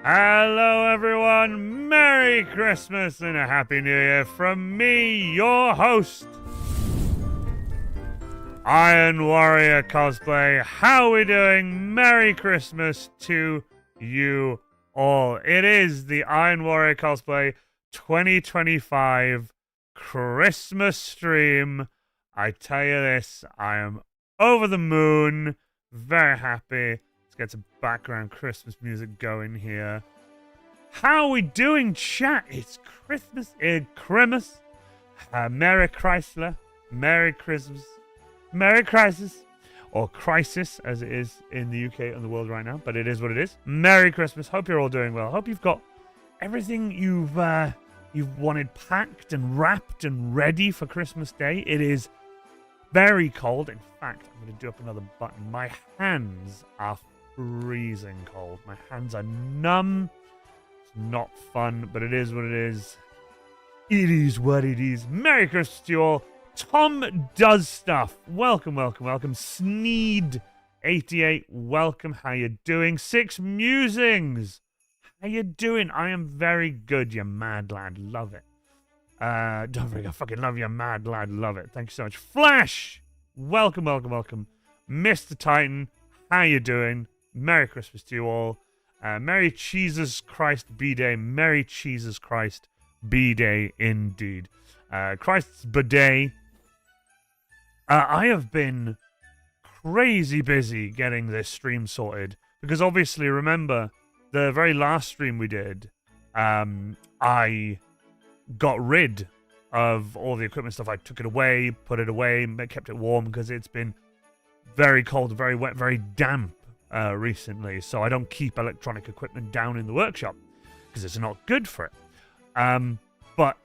Hello everyone, Merry Christmas and a Happy New Year from me, your host, Iron Warrior Cosplay. How we doing? Merry Christmas to you all. It is the Iron Warrior Cosplay 2025 Christmas stream. I tell you this, I am over the moon, very happy. Get some background Christmas music going here. How are we doing, chat? It's Christmas. Christmas. Merry Chrysler. Merry Christmas. Merry Crisis. Or Crisis, as it is in the UK and the world right now. But it is what it is. Merry Christmas. Hope you're all doing well. Hope you've got everything you've wanted packed and wrapped and ready for Christmas Day. It is very cold. In fact, I'm going to do up another button. My hands are freezing cold. My hands are numb. It's not fun, but it is what it is. It is what it is. Merry Christmas to you all. Tom Does Stuff. Welcome, welcome, welcome. Sneed88. Welcome. How you doing? Six Musings. How you doing? I am very good, you mad lad. Love it. Don't forget, I fucking love you, mad lad. Love it. Thank you so much. Flash. Welcome, welcome, welcome. Mr. Titan. How you doing? Merry Christmas to you all. Merry Jesus Christ B-Day. Merry Jesus Christ B-Day indeed. Christ's bidet. I have been crazy busy getting this stream sorted. Because obviously, remember, the very last stream we did, I got rid of all the equipment stuff. I took it away, put it away, kept it warm because it's been very cold, very wet, very damp recently, so I don't keep electronic equipment down in the workshop because it's not good for it. But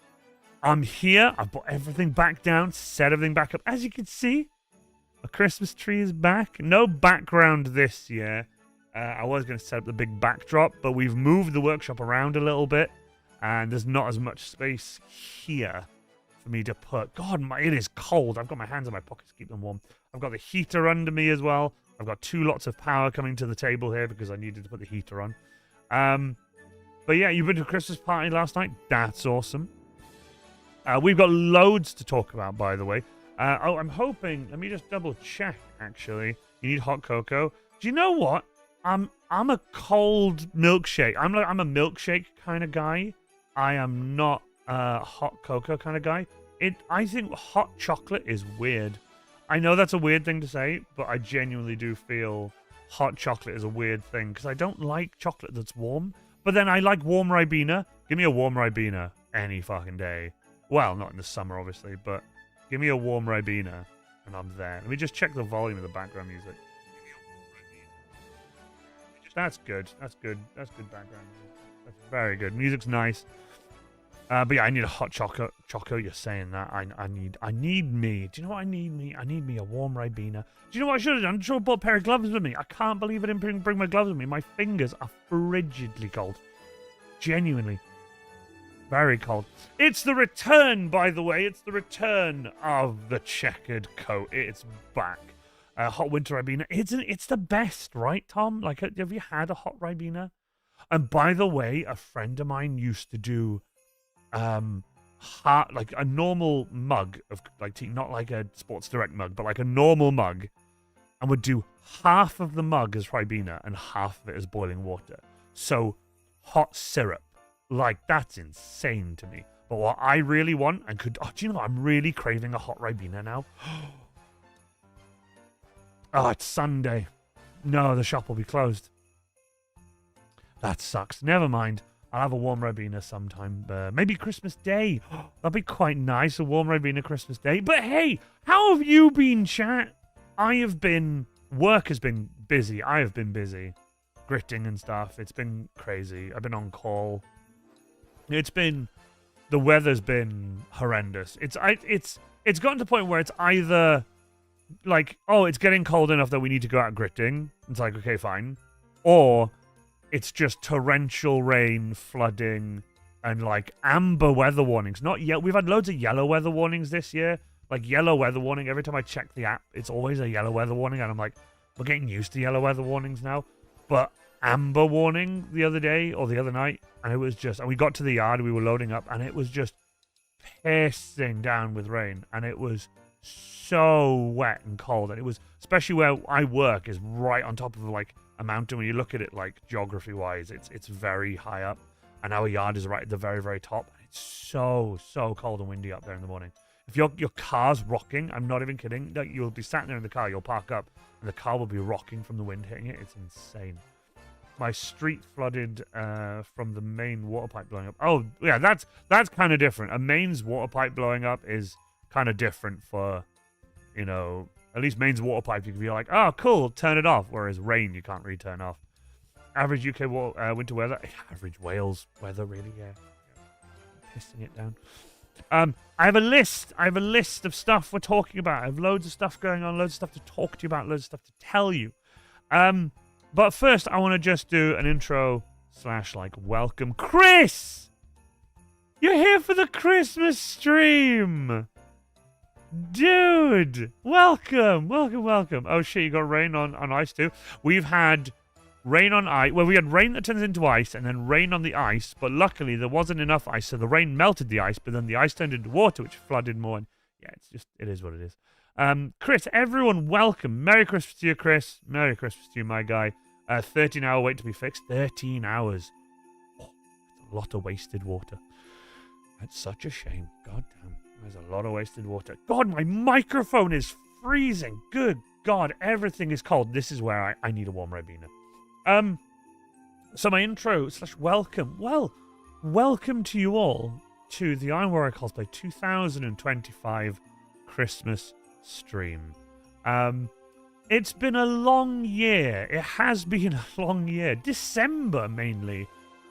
I'm here. I've put everything back down, set everything back up. As you can see, a Christmas tree is back. No background this year. I was going to set up the big backdrop, but we've moved the workshop around a little bit, and there's not as much space here for me to put. God, it is cold. I've got my hands in my pockets to keep them warm. I've got the heater under me as well. I've got two lots of power coming to the table here because I needed to put the heater on. But yeah, you've been to a Christmas party last night? That's awesome. We've got loads to talk about, by the way. I'm hoping, let me just double check, actually. You need hot cocoa. Do you know what? I'm a cold milkshake. I'm a milkshake kind of guy. I am not a hot cocoa kind of guy. I think hot chocolate is weird. I know that's a weird thing to say, but I genuinely do feel hot chocolate is a weird thing because I don't like chocolate that's warm. But then I like warm Ribena. Give me a warm Ribena any fucking day. Well, not in the summer, obviously, but give me a warm Ribena and I'm there. Let me just check the volume of the background music. Give me a warm Ribena. That's good. That's good. That's good background music. That's very good. Music's nice. But yeah, I need a hot choco. You're saying that. I need me. Do you know what I need me? I need me a warm Ribena. Do you know what I should have done? I should have brought a pair of gloves with me. I can't believe I didn't bring my gloves with me. My fingers are frigidly cold. Genuinely. Very cold. It's the return, by the way. It's the return of the checkered coat. It's back. Hot winter Ribena. It's the best, right, Tom? Like, have you had a hot Ribena? And by the way, a friend of mine used to do like a normal mug of like tea, not like a Sports Direct mug, but like a normal mug, and would do half of the mug as Ribena and half of it as boiling water. So hot syrup, like that's insane to me. But what I really want and do you know what? I'm really craving a hot Ribena now. Oh, it's Sunday. No, the shop will be closed. That sucks. Never mind. I'll have a warm Ribena sometime. Maybe Christmas Day. That'd be quite nice, a warm Ribena Christmas Day. But hey, how have you been, chat? Work has been busy. I have been busy. Gritting and stuff. It's been crazy. I've been on call. The weather's been horrendous. It's gotten to the point where it's either like, oh, it's getting cold enough that we need to go out gritting. It's like, okay, fine. Or it's just torrential rain, flooding, and like amber weather warnings. Not yet. We've had loads of yellow weather warnings this year. Like yellow weather warning. Every time I check the app, it's always a yellow weather warning, and I'm like, we're getting used to yellow weather warnings now. But amber warning the other day or the other night, and it was just, and we got to the yard, we were loading up, and it was just pissing down with rain, and it was so wet and cold, and it was, especially where I work is right on top of like a mountain. When you look at it like geography wise, it's very high up, and our yard is right at the very, very top. It's so cold and windy up there in the morning. If your car's rocking, I'm not even kidding, like, you'll be sat there in the car, you'll park up, and the car will be rocking from the wind hitting it. It's insane. My street flooded from the main water pipe blowing up. Oh, yeah, that's kind of different. A mains water pipe blowing up is kind of different for, you know, at least mains water pipe, you can be like, oh, cool, turn it off. Whereas rain, you can't really turn off. Average UK winter weather. Average Wales weather, really, yeah. Pissing it down. I have a list. I have a list of stuff we're talking about. I have loads of stuff going on, loads of stuff to talk to you about, loads of stuff to tell you. But first, I want to just do an intro / like welcome. Chris! You're here for the Christmas stream! Dude! Welcome! Welcome. Oh shit, you got rain on ice too? We've had rain on ice. Well, we had rain that turns into ice, and then rain on the ice, but luckily there wasn't enough ice, so the rain melted the ice, but then the ice turned into water, which flooded more, and yeah, it is what it is. Chris, everyone, welcome. Merry Christmas to you, Chris. Merry Christmas to you, my guy. 13-hour wait to be fixed. 13 hours. Oh, that's a lot of wasted water. That's such a shame. God damn. There's a lot of wasted water. God, my microphone is freezing. Good God, everything is cold. This is where I need a warm Ribena. So my intro / welcome. Well, welcome to you all to the Iron Warrior Cosplay 2025 Christmas stream. It's been a long year. It has been a long year. December mainly.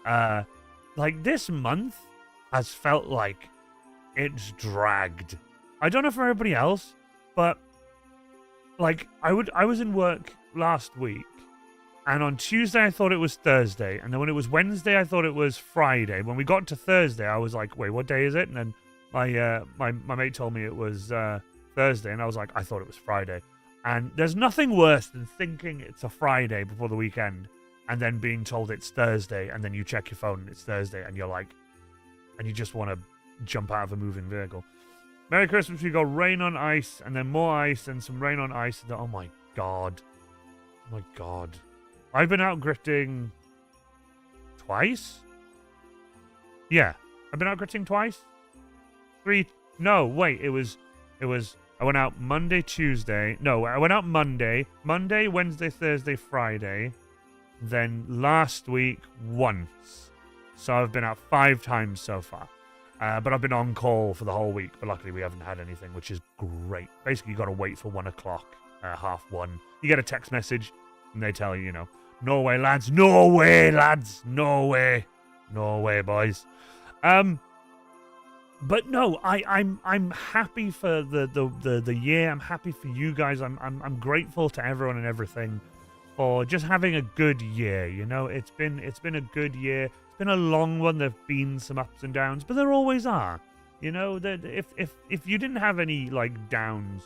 Like this month has felt like it's dragged. I don't know for everybody else, but like I was in work last week, and on Tuesday I thought it was Thursday, and then when it was Wednesday I thought it was Friday. When we got to Thursday, I was like, wait, what day is it? And then my mate told me it was Thursday, and I was like, I thought it was Friday. And there's nothing worse than thinking it's a Friday before the weekend and then being told it's Thursday, and then you check your phone and it's Thursday, and you're like, and you just want to jump out of a moving vehicle. Merry Christmas. We got rain on ice, and then more ice, and some rain on ice. Oh my god. Oh my god. I've been out gritting twice? Yeah. I've been out gritting twice? No, wait. It was I went out Monday, Tuesday. No, I went out Monday, Wednesday, Thursday, Friday. Then last week, once. So I've been out 5 times so far. But I've been on call for the whole week. But luckily, we haven't had anything, which is great. Basically, you got to wait for 1 o'clock, 1:30. You get a text message, and they tell you, you know, Norway, lads. Norway, lads. Norway. Norway, boys. But no, I'm happy for the year. I'm happy for you guys. I'm grateful to everyone and everything for just having a good year. You know, it's been a good year. It's been a long one. There've been some ups and downs, but there always are. You know, that if you didn't have any like downs,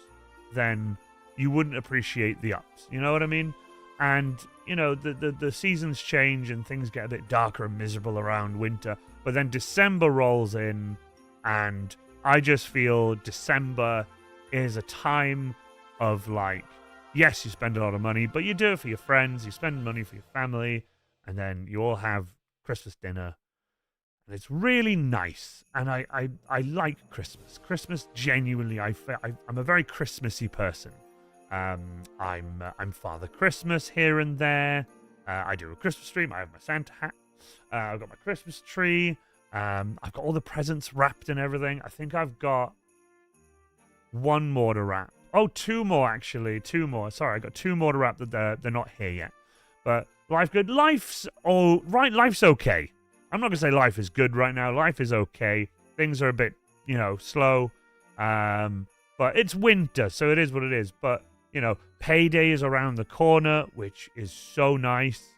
then you wouldn't appreciate the ups. You know what I mean? And you know, the seasons change and things get a bit darker and miserable around winter. But then December rolls in. And I just feel December is a time of like, yes, you spend a lot of money, but you do it for your friends, you spend money for your family, and then you all have Christmas dinner. And it's really nice. And I like Christmas. Christmas, genuinely, I'm a very Christmassy person. I'm Father Christmas here and there. I do a Christmas stream. I have my Santa hat. I've got my Christmas tree. I've got all the presents wrapped and everything. I think I've got 1 more to wrap. Oh, 2 more, actually. 2 more. Sorry, I got 2 more to wrap that they're not here yet. But life good. Life's okay. I'm not going to say life is good right now. Life is okay. Things are a bit, you know, slow. But it's winter, so it is what it is. But, you know, payday is around the corner, which is so nice.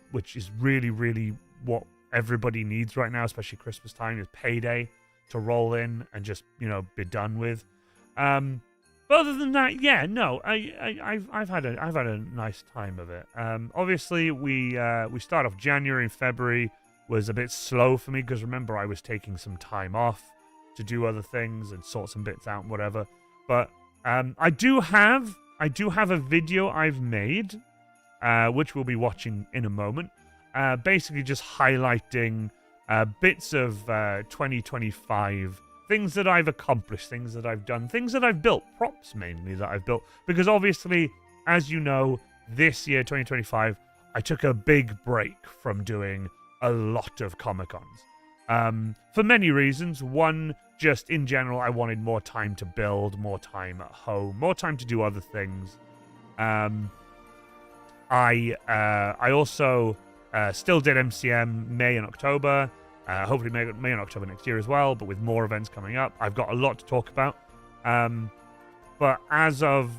Which is really, really what everybody needs right now, especially Christmas time, is payday to roll in and just, you know, be done with. But other than that, yeah, no, I've had a nice time of it. Obviously, we start off January and February was a bit slow for me because remember I was taking some time off to do other things and sort some bits out and whatever. But I do have a video I've made, which we'll be watching in a moment. Basically, just highlighting bits of 2025. Things that I've accomplished, things that I've done, things that I've built, props mainly that I've built. Because obviously, as you know, this year, 2025, I took a big break from doing a lot of Comic-Cons. For many reasons. One, just in general, I wanted more time to build, more time at home, more time to do other things. I also still did MCM May and October. Hopefully May and October next year as well, but with more events coming up. I've got a lot to talk about. But as of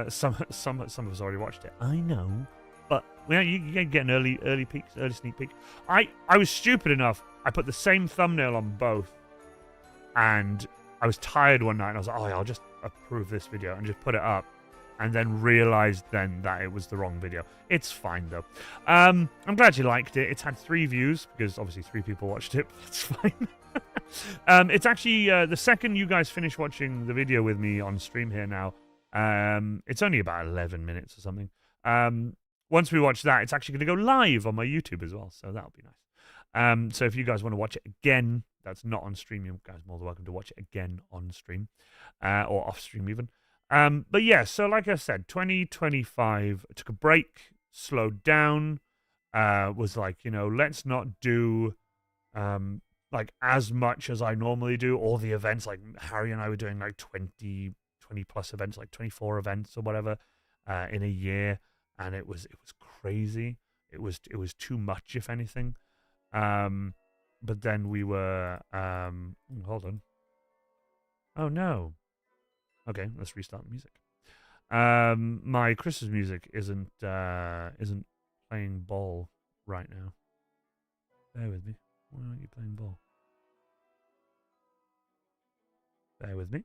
some of us already watched it. I know. But well, you get an early sneak peek. I was stupid enough. I put the same thumbnail on both. And I was tired one night and I was like, oh yeah, I'll just approve this video and just put it up. And then realized then that it was the wrong video. It's fine, though. I'm glad you liked it. It's had 3 views, because obviously 3 people watched it. It's fine. It's actually, the second you guys finish watching the video with me on stream here now, it's only about 11 minutes or something. Once we watch that, it's actually going to go live on my YouTube as well, so that'll be nice. So if you guys want to watch it again, that's not on stream, you guys are more than welcome to watch it again on stream, or off stream even. But yeah, so like I said, 2025, I took a break, slowed down, was like, let's not do, like as much as I normally do. All the events, like Harry and I were doing like 20 plus events, like 24 events or whatever, in a year. And it was crazy. It was too much, if anything. But then we were, hold on. Oh no. Okay, let's restart the music. My Christmas music isn't playing ball right now. Bear with me. Why aren't you playing ball? Bear with me.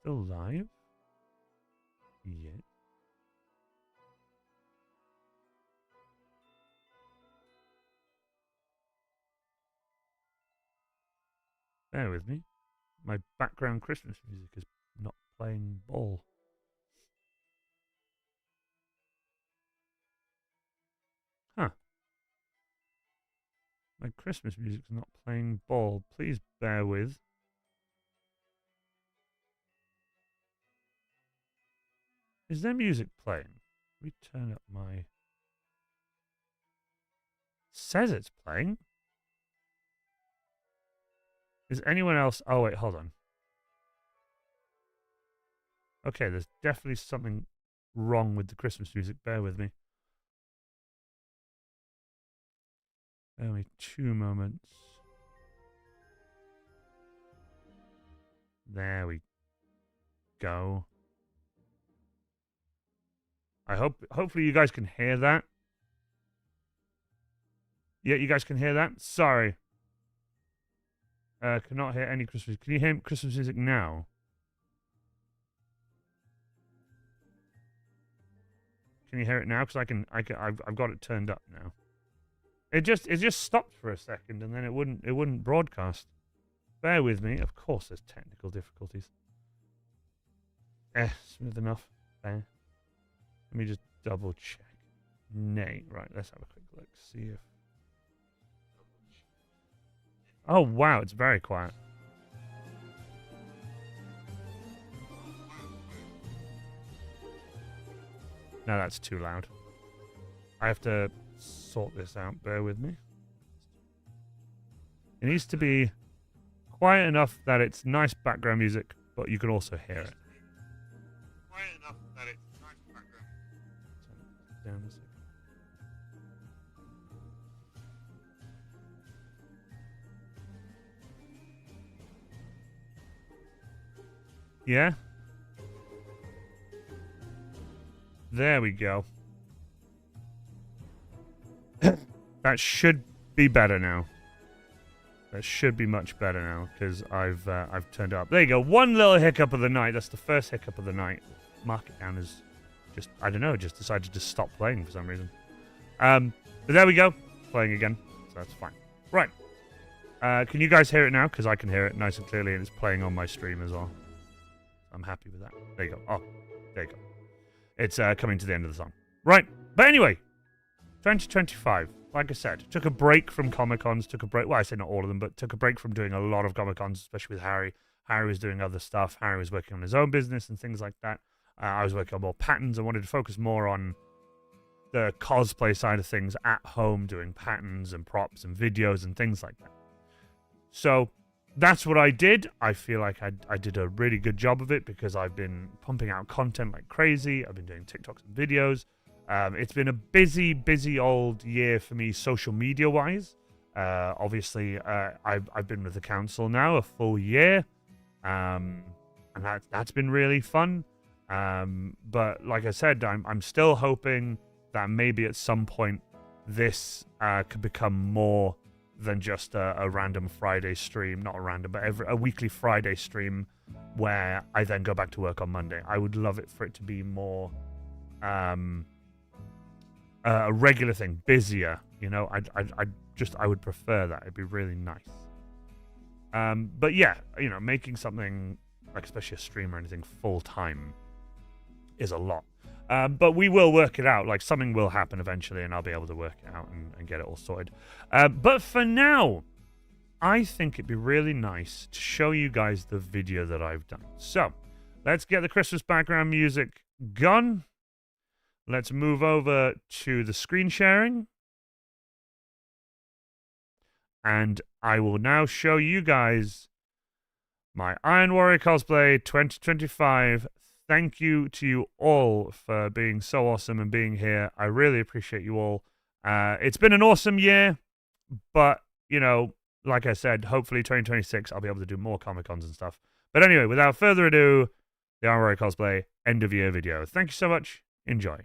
Still live? Yeah. Bear with me. My background Christmas music is not playing ball. Huh. My Christmas music's not playing ball. Please bear with. Is there music playing? Let me turn up my... Says it's playing. Is anyone else... Oh, wait, hold on. Okay, there's definitely something wrong with the Christmas music. Bear with me. Only 2 moments. There we go. Hopefully you guys can hear that. Yeah, you guys can hear that? Sorry. Cannot hear any Christmas. Can you hear Christmas music now? Can you hear it now? Because I've got it turned up now. It just stopped for a second and then it wouldn't broadcast. Bear with me. Of course, there's technical difficulties. Smooth enough. There. Let me just double check. Nay, right. Let's have a quick look. See if. Oh wow, it's very quiet. No, that's too loud. I have to sort this out. Bear with me. It needs to be quiet enough that it's nice background music, but you can also hear it. Quiet enough that it's nice background. Turn it down a second. Yeah? There we go. That should be better now. That should be much better now because I've turned it up. There you go. One little hiccup of the night. That's the first hiccup of the night. Mark it down as just, I don't know, just decided to stop playing for some reason. But there we go. Playing again. So that's fine. Right. Can you guys hear it now? Because I can hear it nice and clearly, and it's playing on my stream as well. I'm happy with that. There you go. Oh, there you go. It's coming to the end of the song. Right. But anyway, 2025. Like I said, took a break from Comic-Cons. Took a break. Well, I say not all of them, but took a break from doing a lot of Comic-Cons, especially with Harry. Harry was doing other stuff. Harry was working on his own business and things like that. I was working on more patterns. I wanted to focus more on the cosplay side of things at home, doing patterns and props and videos and things like that. So that's what I did. I feel like I did a really good job of it because I've been pumping out content like crazy. I've been doing TikToks and videos. It's been a busy old year for me social media-wise. Obviously, I've been with the council now a full year, and that's been really fun. But like I said, I'm still hoping that maybe at some point this could become more than just a random Friday stream. Not a random, but a weekly Friday stream where I then go back to work on Monday. I would love it for it to be more a regular thing, busier. You know, I would prefer that. It'd be really nice. But yeah, you know, making something like especially a stream or anything full time is a lot. But we will work it out. Like something will happen eventually, and I'll be able to work it out and get it all sorted. But for now, I think it'd be really nice to show you guys the video that I've done. So let's get the Christmas background music gone. Let's move over to the screen sharing. And I will now show you guys my Iron Warrior cosplay 2025. Thank you to you all for being so awesome and being here. I really appreciate you all. It's been an awesome year, but, you know, like I said, hopefully 2026 I'll be able to do more Comic-Cons and stuff. But anyway, without further ado, the Iron Warrior cosplay end of year video. Thank you so much. Enjoy.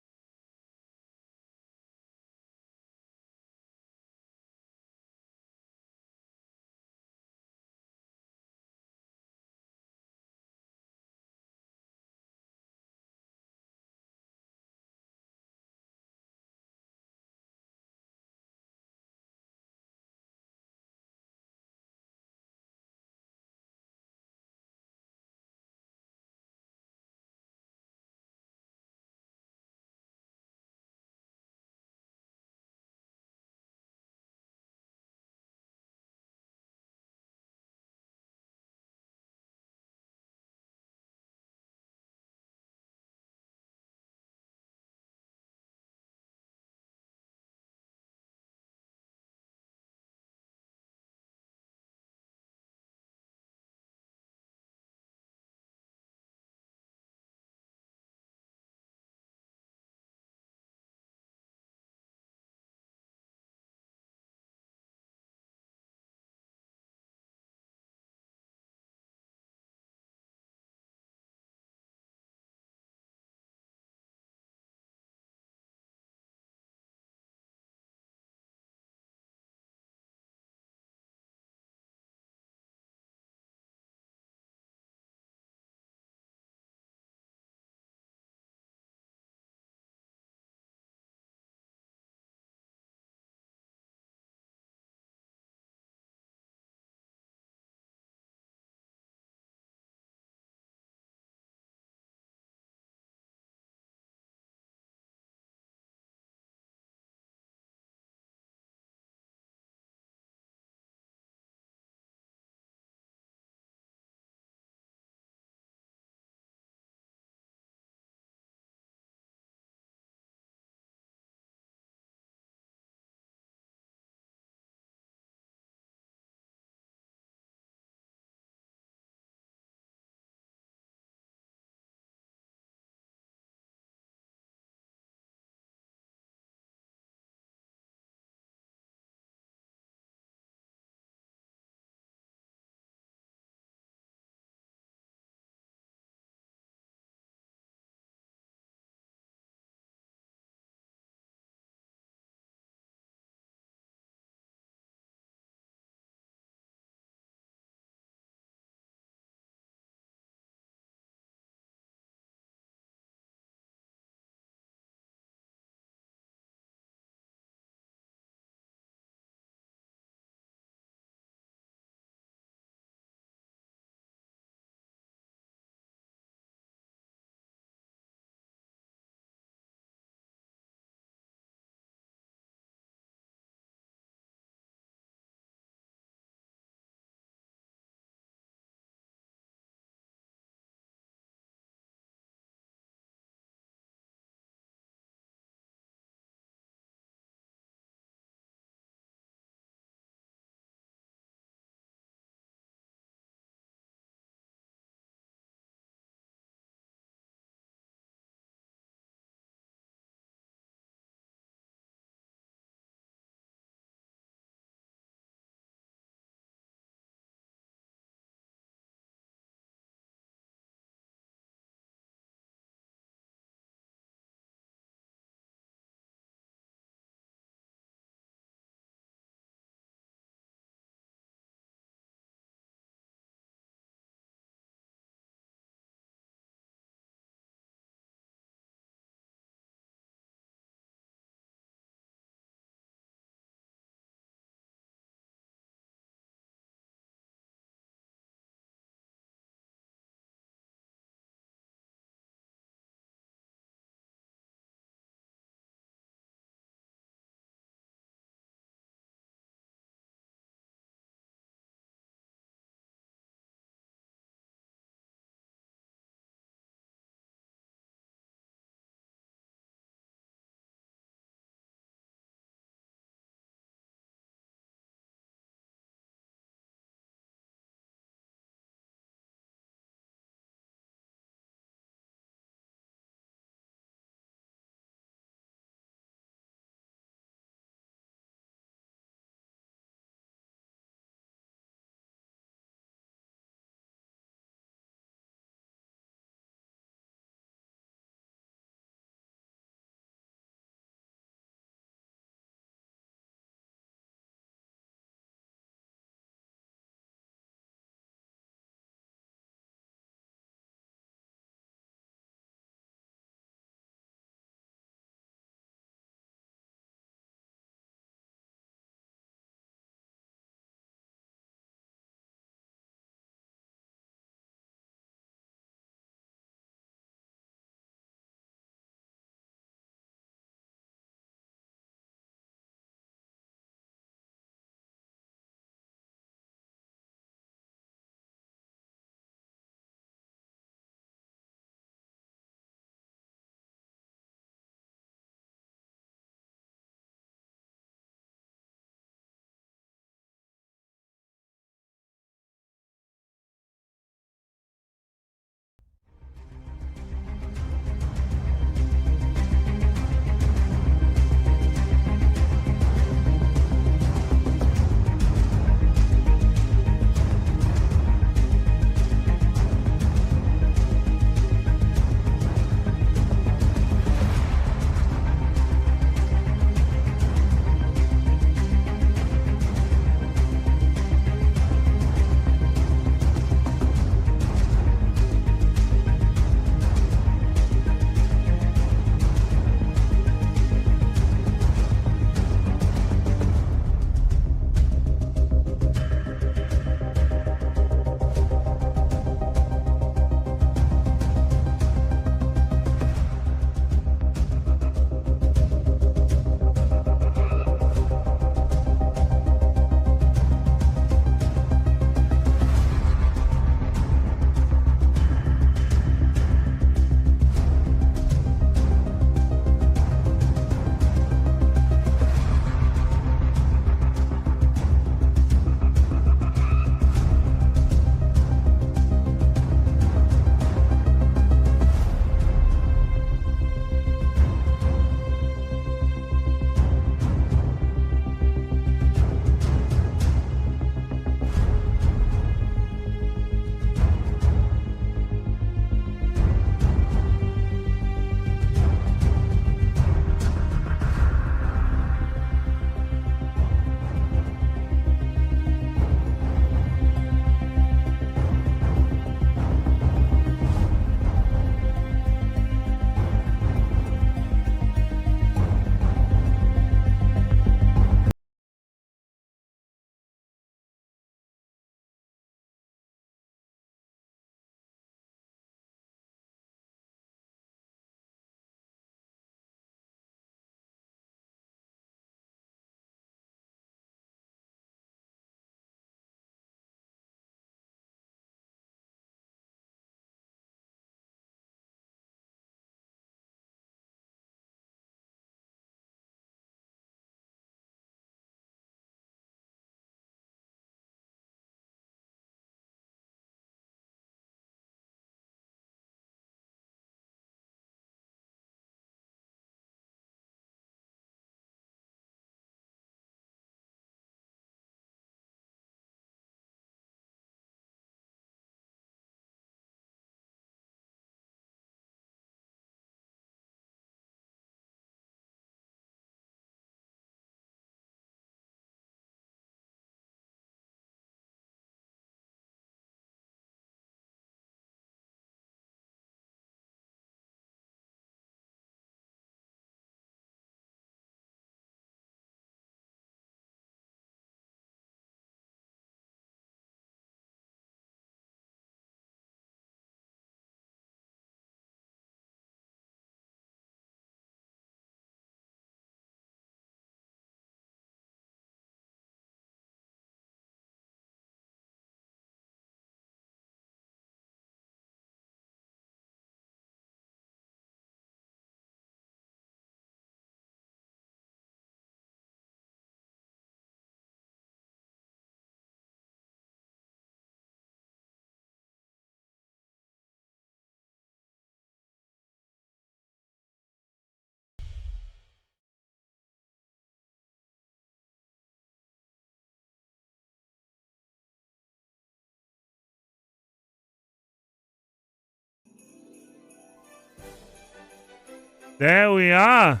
There we are.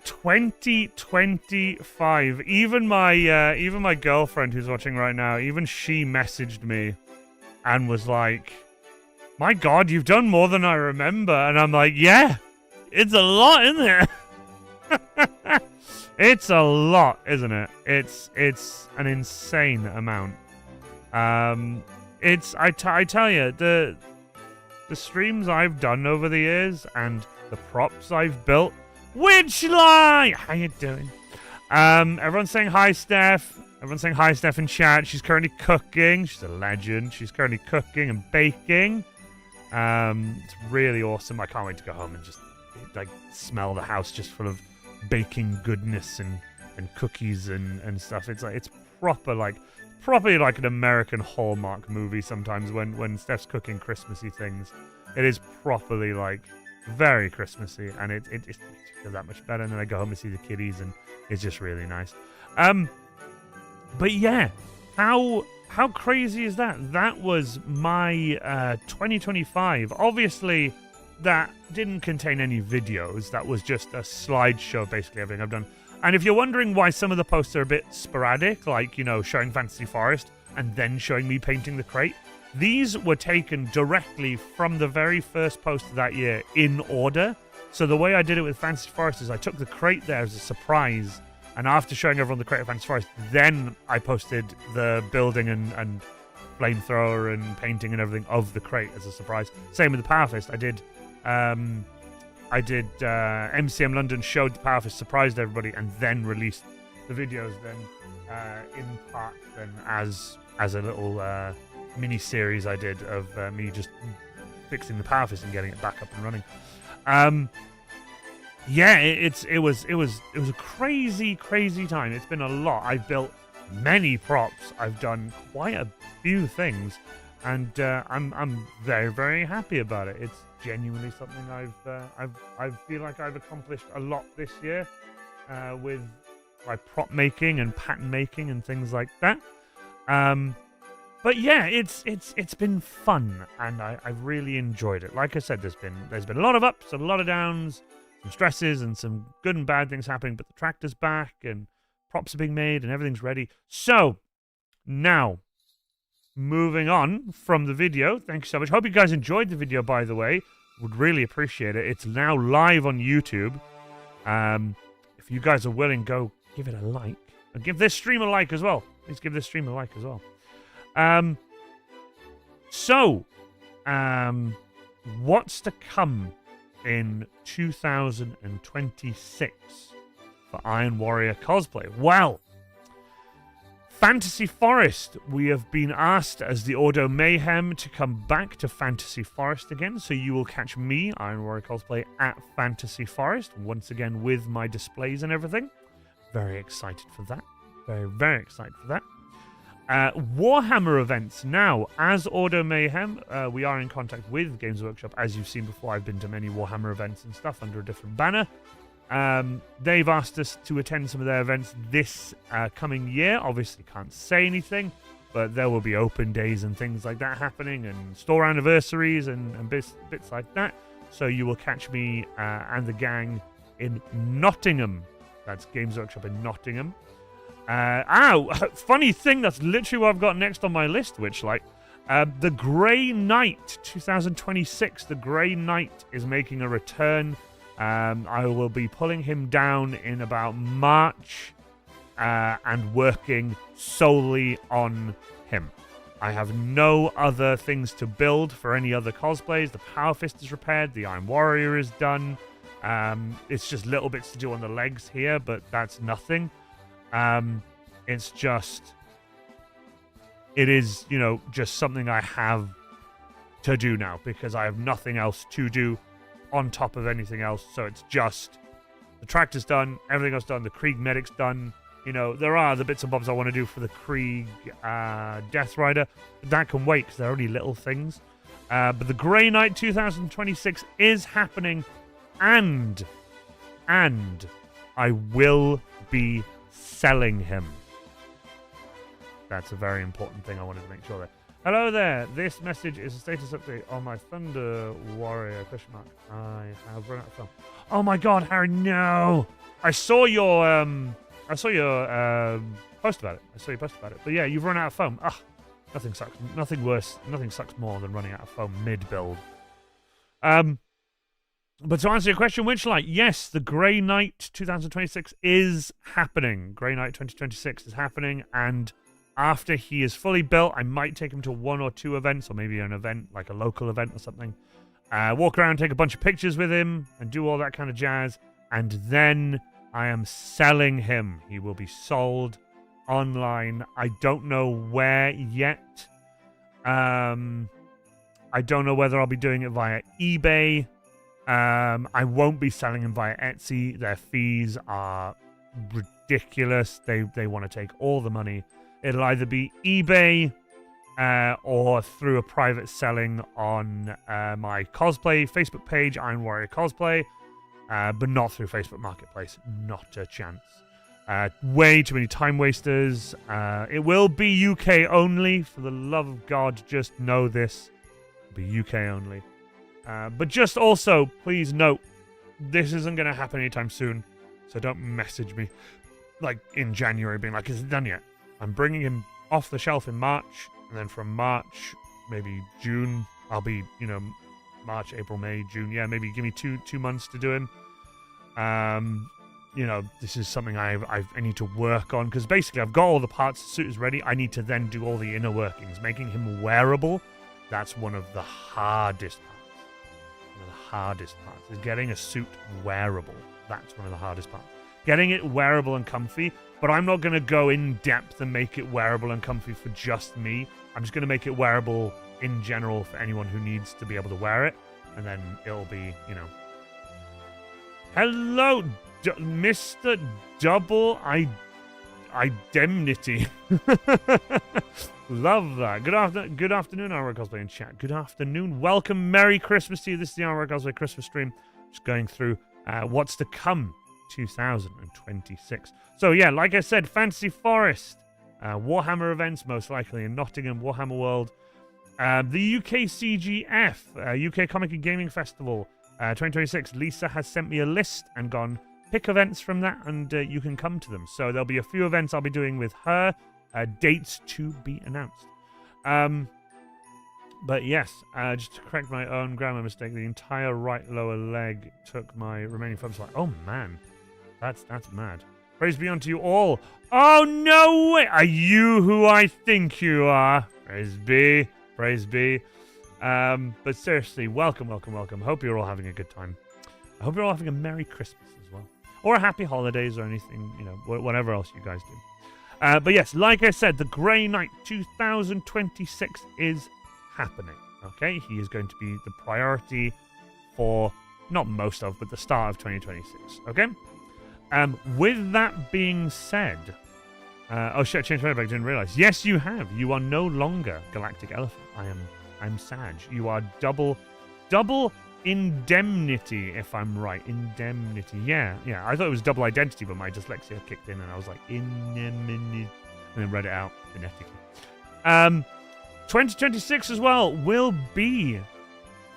2025. Even my girlfriend who's watching right now, even she messaged me and was like, "My God, you've done more than I remember." And I'm like, "Yeah, it's a lot, isn't it?" It's a lot, isn't it? It's an insane amount. I tell you, the streams I've done over the years and the props I've built. Witchlight! How you doing? Everyone's saying hi, Steph. Everyone's saying hi, Steph, in chat. She's currently cooking. She's a legend. She's currently cooking and baking. It's really awesome. I can't wait to go home and just like smell the house just full of baking goodness and cookies and stuff. It's properly like an American Hallmark movie sometimes when Steph's cooking Christmassy things. It is properly like very Christmassy, and it feels that much better. And then I go home and see the kiddies, and it's just really nice. But yeah, how crazy is that? That was my 2025. Obviously, that didn't contain any videos. That was just a slideshow, basically everything I've done. And if you're wondering why some of the posts are a bit sporadic, like, you know, showing Fantasy Forest and then showing me painting the crate, these were taken directly from the very first post of that year in order. So the way I did it with Fantasy Forest is I took the crate there as a surprise, and after showing everyone the crate of Fantasy Forest, then I posted the building and flamethrower and painting and everything of the crate as a surprise. Same with the Power Fist. I did MCM London, showed the Power Fist, surprised everybody, and then released the videos then in part then as a little mini series I did of me just fixing the Power Fist and getting it back up and running. Yeah, it was a crazy time. It's been a lot. I've built many props. I've done quite a few things, and I'm very, very happy about it. It's genuinely something I feel like I've accomplished a lot this year with my prop making and pattern making and things like that. But yeah, it's been fun, and I've really enjoyed it. Like I said, there's been a lot of ups, a lot of downs, some stresses, and some good and bad things happening. But the tractor's back, and props are being made, and everything's ready. So now, moving on from the video. Thank you so much. Hope you guys enjoyed the video. By the way, would really appreciate it. It's now live on YouTube. If you guys are willing, go give it a like, and give this stream a like as well. Please give this stream a like as well. What's to come in 2026 for Iron Warrior cosplay? Well, Fantasy Forest. We have been asked as the Ordo Mayhem to come back to Fantasy Forest again, so you will catch me, Iron Warrior cosplay, at Fantasy Forest once again with my displays and everything. Very excited for that. Very, very excited for that. Warhammer events now. As Ordo Mayhem, we are in contact with Games Workshop. As you've seen before, I've been to many Warhammer events and stuff under a different banner. They've asked us to attend some of their events this coming year. Obviously can't say anything, but there will be open days and things like that happening, and store anniversaries and bits like that. So you will catch me and the gang in Nottingham. That's Games Workshop in Nottingham. Funny thing, that's literally what I've got next on my list, which, like, the Grey Knight 2026. The Grey Knight is making a return. I will be pulling him down in about March and working solely on him. I have no other things to build for any other cosplays. The Power Fist is repaired. The Iron Warrior is done. It's just little bits to do on the legs here, but that's nothing. It's just, it is, you know, just something I have to do now because I have nothing else to do on top of anything else. So it's just, the tractor's done, everything else done, the Krieg Medic's done. You know, there are the bits and bobs I want to do for the Krieg Death Rider, but that can wait because they're only little things. But the Grey Knight 2026 is happening, and I will be selling him. That's a very important thing I wanted to make sure Hello there. This message is a status update on my Thunder Warrior question mark. I have run out of film. Oh my God, Harry, no! I saw your post about it. I saw you post about it. But yeah, you've run out of foam. Ah, nothing sucks. Nothing worse. Nothing sucks more than running out of foam mid-build. But to answer your question, Witchlight, yes, the Grey Knight 2026 is happening. Grey Knight 2026 is happening, and after he is fully built, I might take him to 1 or 2 events, or maybe an event, like a local event or something. Walk around, take a bunch of pictures with him, and do all that kind of jazz. And then I am selling him. He will be sold online. I don't know where yet. I don't know whether I'll be doing it via eBay. I won't be selling him via Etsy. Their fees are ridiculous. They want to take all the money. It'll either be eBay or through a private selling on my cosplay Facebook page, Iron Warrior Cosplay, but not through Facebook Marketplace. Not a chance. Way too many time wasters. It will be UK only. For the love of God, just know this. It'll be UK only. But just also, please note, this isn't going to happen anytime soon. So don't message me like in January being like, is it done yet? I'm bringing him off the shelf in March, and then from March, maybe June, I'll be, March, April, May, June. Yeah, maybe give me two months to do him. This is something I need to work on, because basically I've got all the parts, the suit is ready. I need to then do all the inner workings, making him wearable. That's one of the hardest parts. One of the hardest parts is getting a suit wearable. That's one of the hardest parts. Getting it wearable and comfy, but I'm not going to go in depth and make it wearable and comfy for just me. I'm just going to make it wearable in general for anyone who needs to be able to wear it, and then it'll be, Hello, Mr. Double Indemnity. Love that. Good afternoon, Our Cosplay in chat. Good afternoon. Welcome. Merry Christmas to you. This is the Our Cosplay Christmas stream. Just going through what's to come 2026. So yeah, like I said, Fantasy Forest, Warhammer events most likely in Nottingham, Warhammer World, the UK CGF, UK Comic and Gaming Festival 2026. Lisa has sent me a list and gone, pick events from that and you can come to them. So there'll be a few events I'll be doing with her, dates to be announced. But yes, just to correct my own grammar mistake, the entire right lower leg took my remaining foam slot. Oh man, that's mad. Praise be unto you all. Oh no way! Are you who I think you are? Praise be, praise be. But seriously, welcome. Hope you're all having a good time. I hope you're all having a Merry Christmas as well, or a Happy Holidays, or anything, whatever else you guys do. But yes, like I said, the Grey Knight 2026 is happening. Okay, he is going to be the priority for not most of, but the start of 2026. Okay. With that being said, oh shit, I changed my back. Didn't realize. Yes, you have. You are no longer Galactic Elephant. I'm Sag. You are double indemnity, if I'm right. Indemnity. Yeah. I thought it was double identity, but my dyslexia kicked in, and I was like indemnity, and then read it out phonetically. 2026 as well will be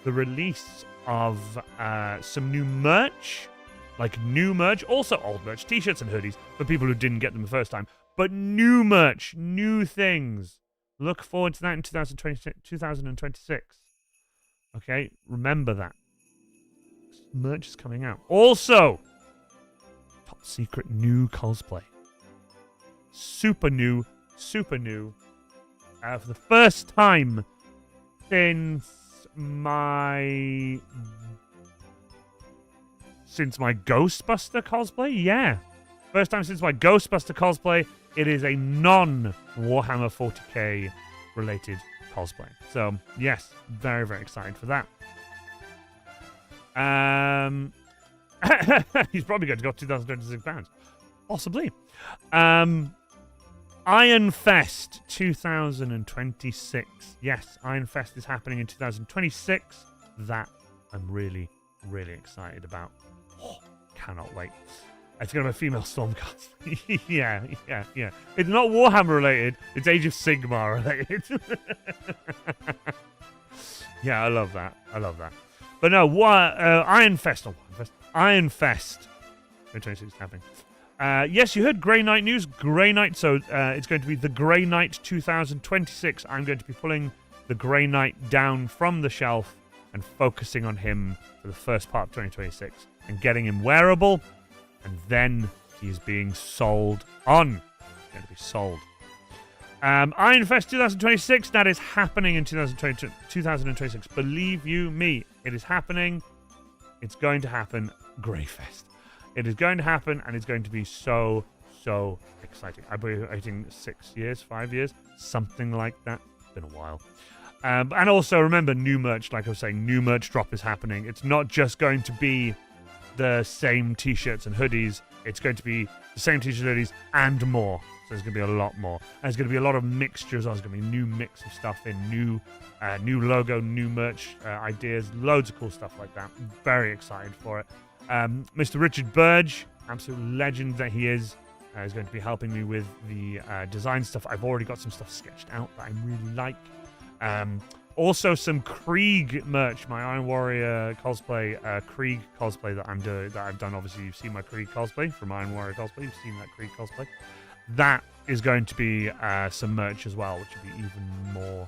the release of some new merch. Like new merch, also old merch, t-shirts and hoodies for people who didn't get them the first time. But new merch, new things. Look forward to that in 2026. Okay, remember that. Merch is coming out. Also, top secret new cosplay. Super new. For the first time since my Ghostbuster cosplay? Yeah. First time since my Ghostbuster cosplay. It is a non-Warhammer 40k related cosplay. So, yes, very, very excited for that. He's probably going to go 2026 pounds. Possibly. Iron Fest 2026. Yes, Iron Fest is happening in 2026. That I'm really, really excited about. Oh, cannot wait. It's going to be a female Stormcast. yeah. It's not Warhammer related. It's Age of Sigmar related. Yeah, I love that. But no, Iron Fest. 2026 is happening. Yes, you heard Grey Knight news. Grey Knight, so it's going to be the Grey Knight 2026. I'm going to be pulling the Grey Knight down from the shelf and focusing on him for the first part of 2026 and getting him wearable, and then he's being sold on. He's going to be sold. Iron Fest 2026, that is happening in 2026. Believe you me, it is happening. It's going to happen. Greyfest. It is going to happen, and it's going to be so exciting. I've been waiting 5 years, something like that. It's been a while. And also, remember, new merch, like I was saying, new merch drop is happening. It's not just going to be the same t-shirts and hoodies. It's going to be the same t-shirts and hoodies and more. So there's going to be a lot more. And there's going to be a lot of mixtures. There's going to be a new mix of stuff in, new logo, new merch ideas, loads of cool stuff like that. I'm very excited for it. Mr. Richard Burge, absolute legend that he is going to be helping me with the design stuff. I've already got some stuff sketched out that I really like. Also some Krieg merch, my Iron Warrior cosplay, Krieg cosplay that I've done. Obviously, you've seen my Krieg cosplay from Iron Warrior cosplay. You've seen that Krieg cosplay. That is going to be some merch as well, which will be even more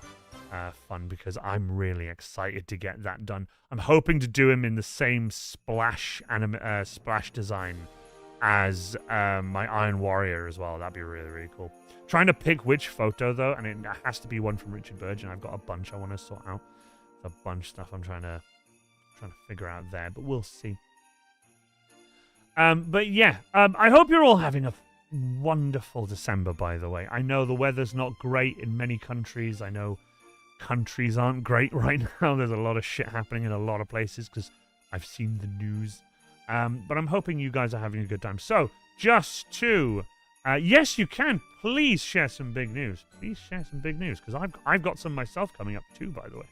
fun because I'm really excited to get that done. I'm hoping to do him in the same splash design as my Iron Warrior as well. That'd be really cool. Trying to pick which photo though, and it has to be one from Richard Burge, and I've got a bunch I want to sort out. There's a bunch of stuff I'm trying to figure out there, but we'll see. But yeah, I hope you're all having a wonderful December, by the way. I know the weather's not great in many countries. I know countries aren't great right now. There's a lot of shit happening in a lot of places because I've seen the news. But I'm hoping you guys are having a good time. So, just to... yes, you can. Please share some big news. Please share some big news because I've got some myself coming up too, by the way.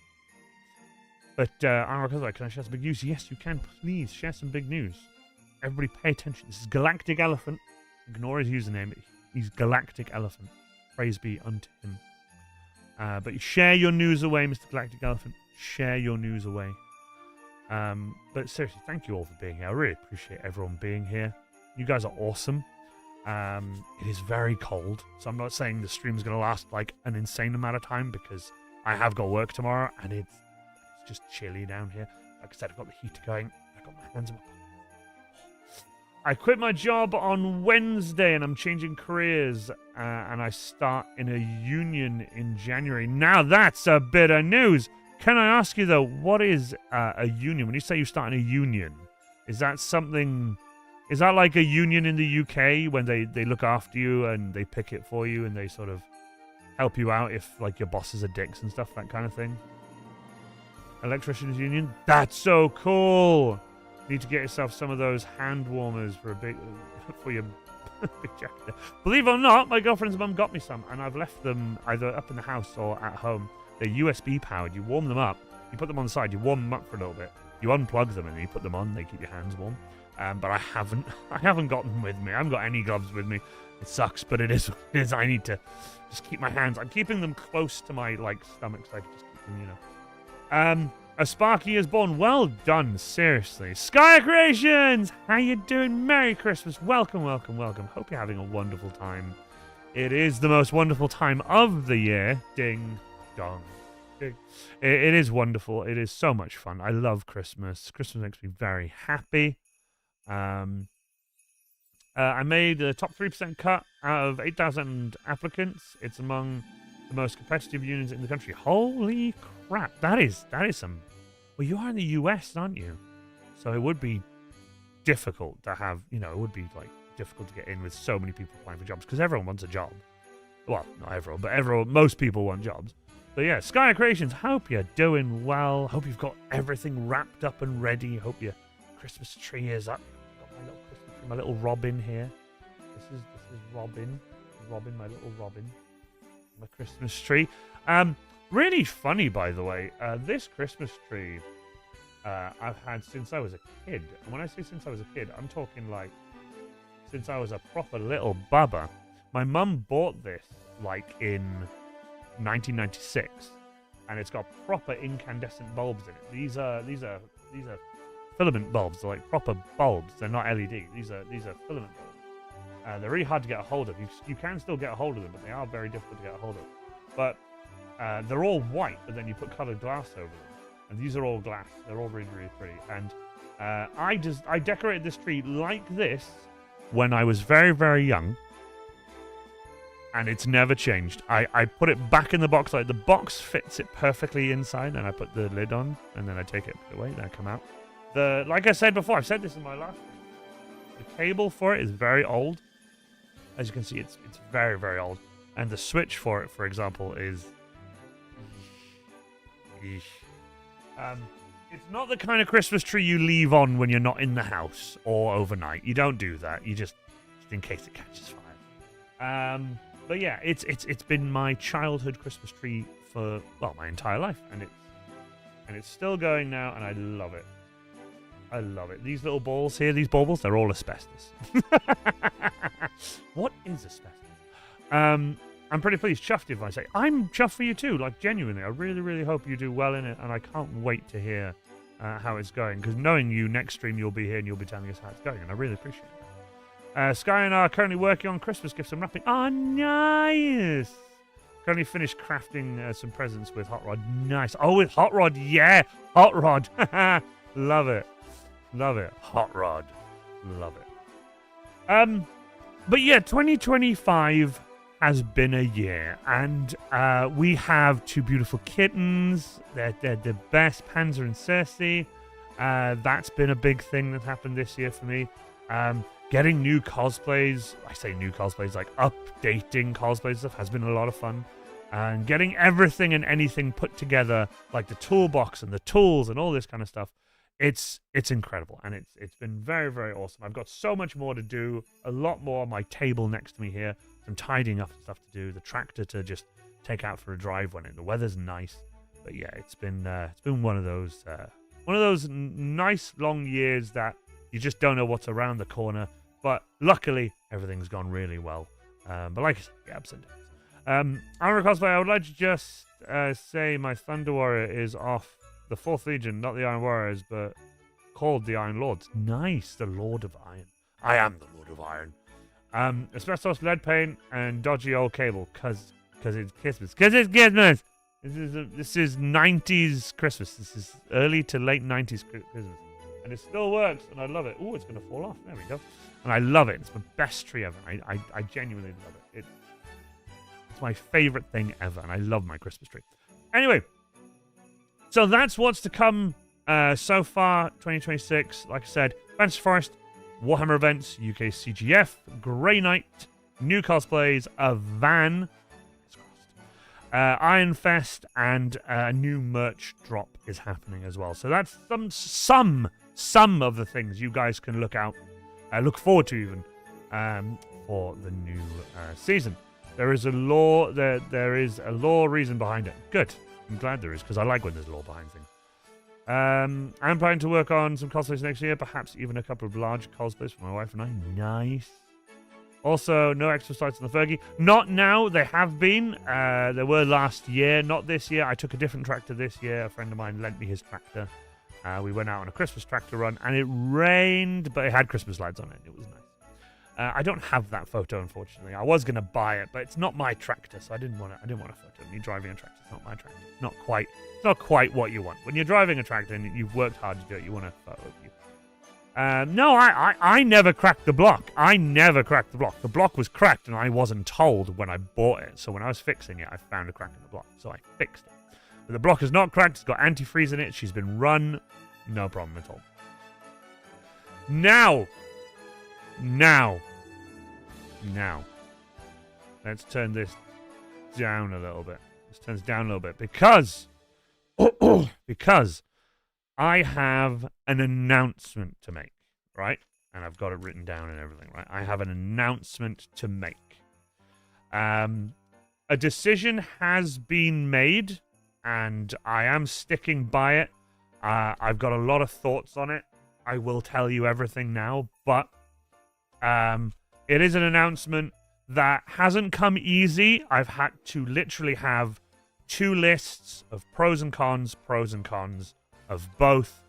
But, can I share some big news? Yes, you can. Please share some big news. Everybody pay attention. This is Galactic Elephant. Ignore his username. He's Galactic Elephant. Praise be unto him. But share your news away, Mr. Galactic Elephant. Share your news away. But seriously, thank you all for being here. I really appreciate everyone being here. You guys are awesome. It is very cold, so I'm not saying the stream's going to last like an insane amount of time because I have got work tomorrow and it's just chilly down here. Like I said, I've got the heater going. I've got my hands in my pockets. I quit my job on Wednesday and I'm changing careers and I start in a union in January. Now that's a bit of news. Can I ask you though, what is a union? When you say you start in a union, is that something... Is that like a union in the UK when they look after you and they pick it for you and they sort of help you out if like your bosses are dicks and stuff, that kind of thing? Electricians union? That's so cool! You need to get yourself some of those hand warmers for your big jacket. Believe it or not, my girlfriend's mum got me some and I've left them either up in the house or at home. They're USB powered. You warm them up, you put them on the side, you warm them up for a little bit, you unplug them and then you put them on, they keep your hands warm. But I haven't got them with me. I haven't got any gloves with me. It sucks, but it is what it is. I need to just keep my hands. I'm keeping them close to my stomach, so I can just keep them, A Sparky is born. Well done, seriously. Sky Creations, how you doing? Merry Christmas. Welcome. Hope you're having a wonderful time. It is the most wonderful time of the year. Ding dong. Ding. It is wonderful. It is so much fun. I love Christmas. Christmas makes me very happy. I made a top 3% cut out of 8,000 applicants. It's among the most competitive unions in the country. Holy crap. That is some... Well, you are in the US, aren't you? So it would be difficult to have, it would be difficult to get in with so many people applying for jobs because everyone wants a job. Well, not everyone, but most people want jobs. But yeah, Sky Creations, hope you're doing well. Hope you've got everything wrapped up and ready. Hope your Christmas tree is up. My little Robin here. This is Robin. Robin, my little Robin. My Christmas tree. Really funny, by the way. This Christmas tree I've had since I was a kid. And when I say since I was a kid, I'm talking since I was a proper little bubba. My mum bought this like in 1996, and it's got proper incandescent bulbs in it. These are filament bulbs. They're like proper bulbs. They're not LED. These are filament bulbs. They're really hard to get a hold of. You can still get a hold of them, but they are very difficult to get a hold of. But they're all white, but then you put colored glass over them. And these are all glass. They're all really, really pretty. And I decorated this tree like this when I was very, very young. And it's never changed. I put it back in the box. Like the box fits it perfectly inside, and I put the lid on, and then I take it away, then I come out. Like I said before, I've said this in my last video. The cable for it is very old. As you can see, it's very, very old. And the switch for it, for example, is... it's not the kind of Christmas tree you leave on when you're not in the house or overnight. You don't do that. You just in case it catches fire. But yeah, it's been my childhood Christmas tree for, well, my entire life, and it's still going now, and I love it. I love it. These little balls here, these baubles, they're all asbestos. What is asbestos? I'm pretty pleased, chuffed if I say. I'm chuffed for you too, like genuinely. I really, really hope you do well in it, and I can't wait to hear how it's going, because knowing you, next stream you'll be here and you'll be telling us how it's going, and I really appreciate it. Sky and I are currently working on Christmas gifts and wrapping. Oh, nice! Currently finished crafting some presents with Hot Rod. Nice. Oh, with Hot Rod, yeah! Hot Rod! Love it. Love it. Hot Rod. Love it. But yeah, 2025 has been a year, and we have two beautiful kittens. They're the best, Panzer and Cersei. That's been a big thing that happened this year for me. Getting new cosplays, I say new cosplays, like updating cosplay stuff has been a lot of fun. And getting everything and anything put together, like the toolbox and the tools and all this kind of stuff, it's incredible, and it's been very, very awesome. I've got so much more to do, a lot more on my table next to me here, some tidying up and stuff to do, the tractor to just take out for a drive when the weather's nice. But yeah, it's been one of those nice long years that you just don't know what's around the corner. But luckily, everything's gone really well. But like I said, the ups and downs. Armor Cosplay, I would like to just say my Thunder Warrior is off the 4th Legion, not the Iron Warriors, but called the Iron Lords. Nice, the Lord of Iron. I am the Lord of Iron. Asbestos, lead paint, and dodgy old cable, cause it's Christmas. Cause it's Christmas! This is 90s Christmas. This is early to late 90s Christmas. And it still works, and I love it. Oh, it's going to fall off. There we go. And I love it. It's my best tree ever. I genuinely love it. It's my favorite thing ever, and I love my Christmas tree. Anyway, so that's what's to come so far, 2026. Like I said, Fantasy Forest, Warhammer events, UK CGF, Grey Knight, new cosplays, a van, Iron Fest, and a new merch drop is happening as well. So that's some of the things you guys can look forward to even for the new season. There is a lore reason behind it. Good. I'm glad there is, because I like when there's lore behind things. I'm planning to work on some cosplays next year, perhaps even a couple of large cosplays for my wife and I. Nice. Also, no extra sites on the Fergie. Not now. They have been. There were last year, not this year. I took a different tractor this year. A friend of mine lent me his tractor. We went out on a Christmas tractor run, and it rained, but it had Christmas lights on it. It was nice. I don't have that photo, unfortunately. I was going to buy it, but it's not my tractor, so I didn't want a photo of me driving a tractor. It's not my tractor. It's not quite what you want. When you're driving a tractor and you've worked hard to do it, you want a photo of you. No, I never cracked the block. The block was cracked, and I wasn't told when I bought it. So when I was fixing it, I found a crack in the block, so I fixed it. But the block is not cracked. It's got antifreeze in it. She's been run. No problem at all. Now. Let's turn this down a little bit. Let's turn this down a little bit because I have an announcement to make, right? And I've got it written down and everything, right? I have an announcement to make. A decision has been made, and I am sticking by it. I've got a lot of thoughts on it. I will tell you everything now, but It is an announcement that hasn't come easy. I've had to literally have 2 lists of pros and cons of both.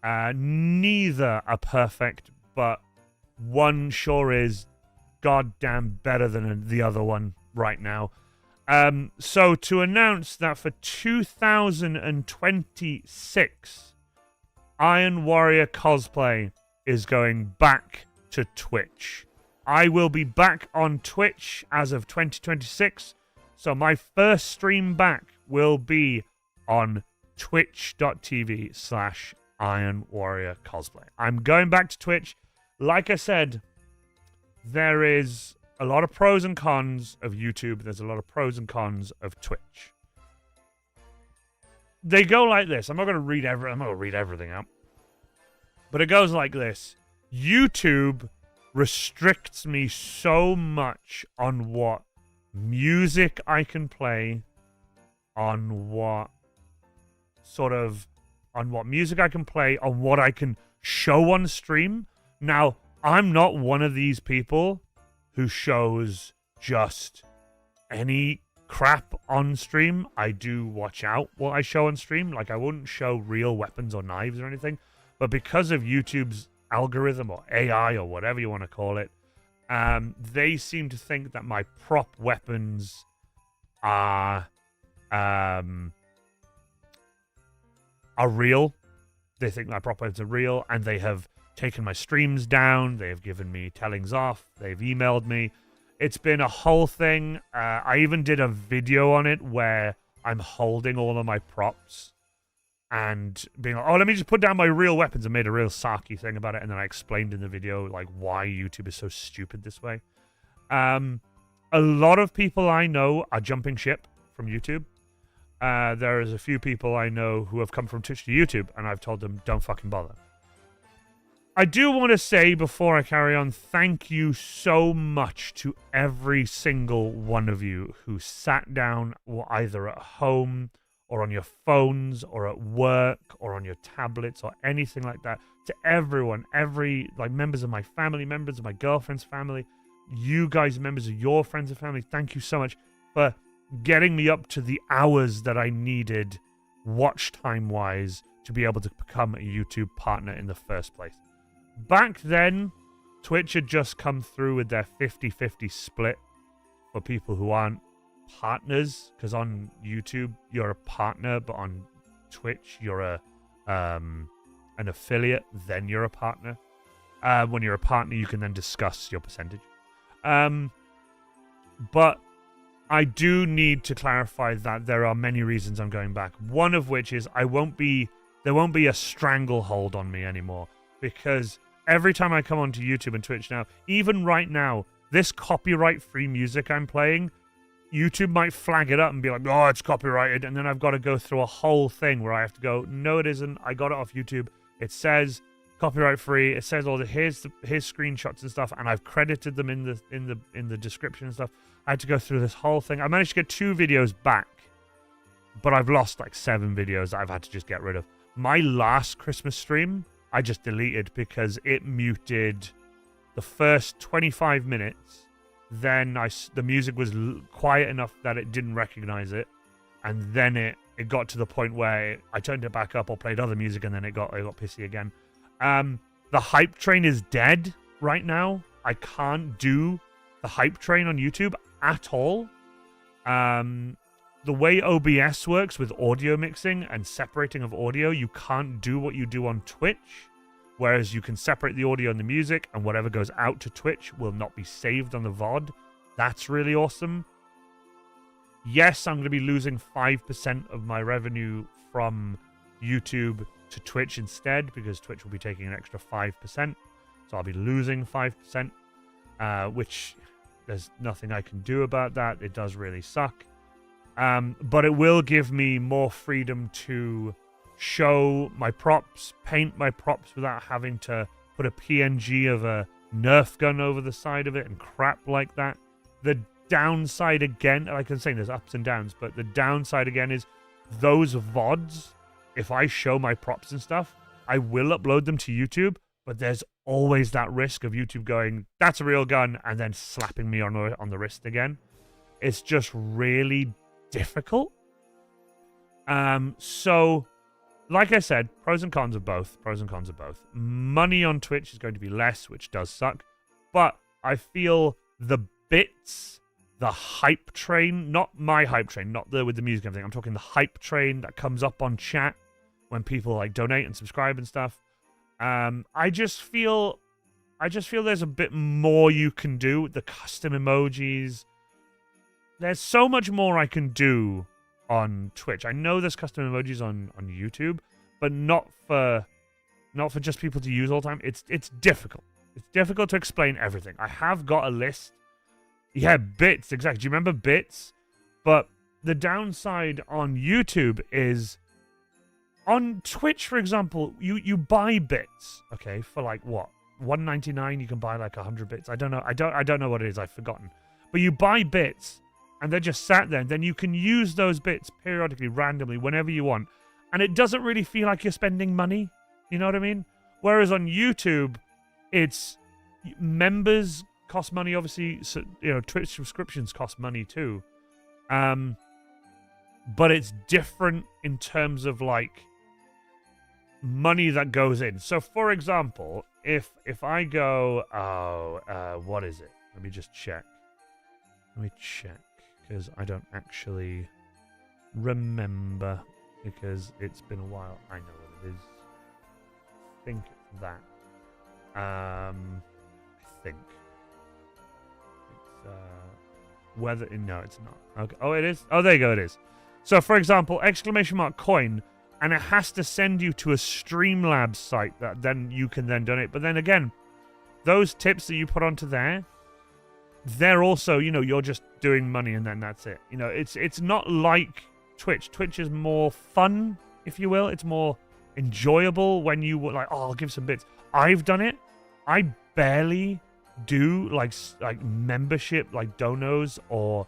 Neither are perfect, but one sure is goddamn better than the other one right now. So to announce that for 2026, Iron Warrior Cosplay is going back to Twitch. I will be back on Twitch as of 2026, so my first stream back will be on twitch.tv/Iron Warrior Cosplay. I'm going back to Twitch. Like I said, there is a lot of pros and cons of YouTube. There's a lot of pros and cons of Twitch. They go like this. I'm not going to read everything out. But it goes like this. YouTube restricts me so much on what music I can play, on what music I can play, on what I can show on stream. Now, I'm not one of these people who shows just any crap on stream. I do watch out what I show on stream. Like, I wouldn't show real weapons or knives or anything. But because of YouTube's algorithm or AI or whatever you want to call it, they seem to think that my prop weapons are real. They think my prop weapons are real, and they have taken my streams down. They have given me tellings off. They've emailed me. It's been a whole thing. I even did a video on it where I'm holding all of my props and being like, oh, let me just put down my real weapons, and made a real sarky thing about it. And then I explained in the video like why YouTube is so stupid this way. A lot of people I know are jumping ship from YouTube. There is a few people I know who have come from Twitch to YouTube, and I've told them, don't fucking bother. I do want to say before I carry on, thank you so much to every single one of you who sat down either at home or on your phones or at work or on your tablets or anything like that. To everyone, members of my family, members of my girlfriend's family, you guys, members of your friends and family, thank you so much for getting me up to the hours that I needed watch time wise to be able to become a YouTube partner in the first place. Back then, Twitch had just come through with their 50-50 split for people who aren't partners, because on YouTube you're a partner, but on Twitch you're an affiliate, then you're a partner. When you're a partner, you can then discuss your percentage. But I do need to clarify that there are many reasons I'm going back. One of which is there won't be a stranglehold on me anymore, because every time I come onto YouTube and Twitch now, even right now, this copyright-free music I'm playing, YouTube might flag it up and be like, oh, it's copyrighted, and then I've got to go through a whole thing where I have to go, no, it isn't. I got it off YouTube. It says copyright-free. It says all the here's screenshots and stuff, and I've credited them in the description and stuff. I had to go through this whole thing. I managed to get 2 videos back, but I've lost like 7 videos that I've had to just get rid of. My last Christmas stream, I just deleted because it muted the first 25 minutes. Then the music was quiet enough that it didn't recognize it, and then it got to the point where I turned it back up or played other music, and then it got pissy again. The hype train is dead right now. I can't do the hype train on YouTube at all. The way OBS works with audio mixing and separating of audio, you can't do what you do on Twitch. Whereas you can separate the audio and the music, and whatever goes out to Twitch will not be saved on the VOD. That's really awesome. Yes, I'm going to be losing 5% of my revenue from YouTube to Twitch instead, because Twitch will be taking an extra 5%. So I'll be losing 5%, which there's nothing I can do about that. It does really suck. But it will give me more freedom to show my props, paint my props without having to put a PNG of a Nerf gun over the side of it and crap like that. The downside again, like I'm saying, there's ups and downs, but the downside again is those VODs, if I show my props and stuff, I will upload them to YouTube, but there's always that risk of YouTube going, that's a real gun, and then slapping me on the wrist again. It's just really difficult. So, like I said, pros and cons of both. Pros and cons of both. Money on Twitch is going to be less, which does suck. But I feel the bits, the hype train, not my hype train, not with the music and everything. I'm talking the hype train that comes up on chat when people like donate and subscribe and stuff. I just feel there's a bit more you can do with the custom emojis. There's so much more I can do on Twitch. I know there's custom emojis on YouTube, but not for just people to use all the time. It's difficult. It's difficult to explain everything. I have got a list. Yeah, bits, exactly. Do you remember bits? But the downside on YouTube is on Twitch, for example, you buy bits, okay, for like what? $1.99, you can buy like 100 bits. I don't know what it is, I've forgotten. But you buy bits and they're just sat there, and then you can use those bits periodically, randomly, whenever you want. And it doesn't really feel like you're spending money. You know what I mean? Whereas on YouTube, it's members cost money, obviously. So, you know, Twitch subscriptions cost money too. But it's different in terms of like money that goes in. So, for example, if I go, what is it? Let me just check. Let me check, because I don't actually remember, because it's been a while. I know what it is. I think it's that. I think it's whether no, it's not. Okay. Oh, it is. Oh, there you go. It is. So, for example, !coin, and it has to send you to a Streamlabs site that then you can then donate. But then again, those tips that you put onto there, they're also, you know, you're just doing money and then that's it. You know, it's not like Twitch. Twitch is more fun, if you will. It's more enjoyable when you like, oh, I'll give some bits. I've done it. I barely do like membership, like donos or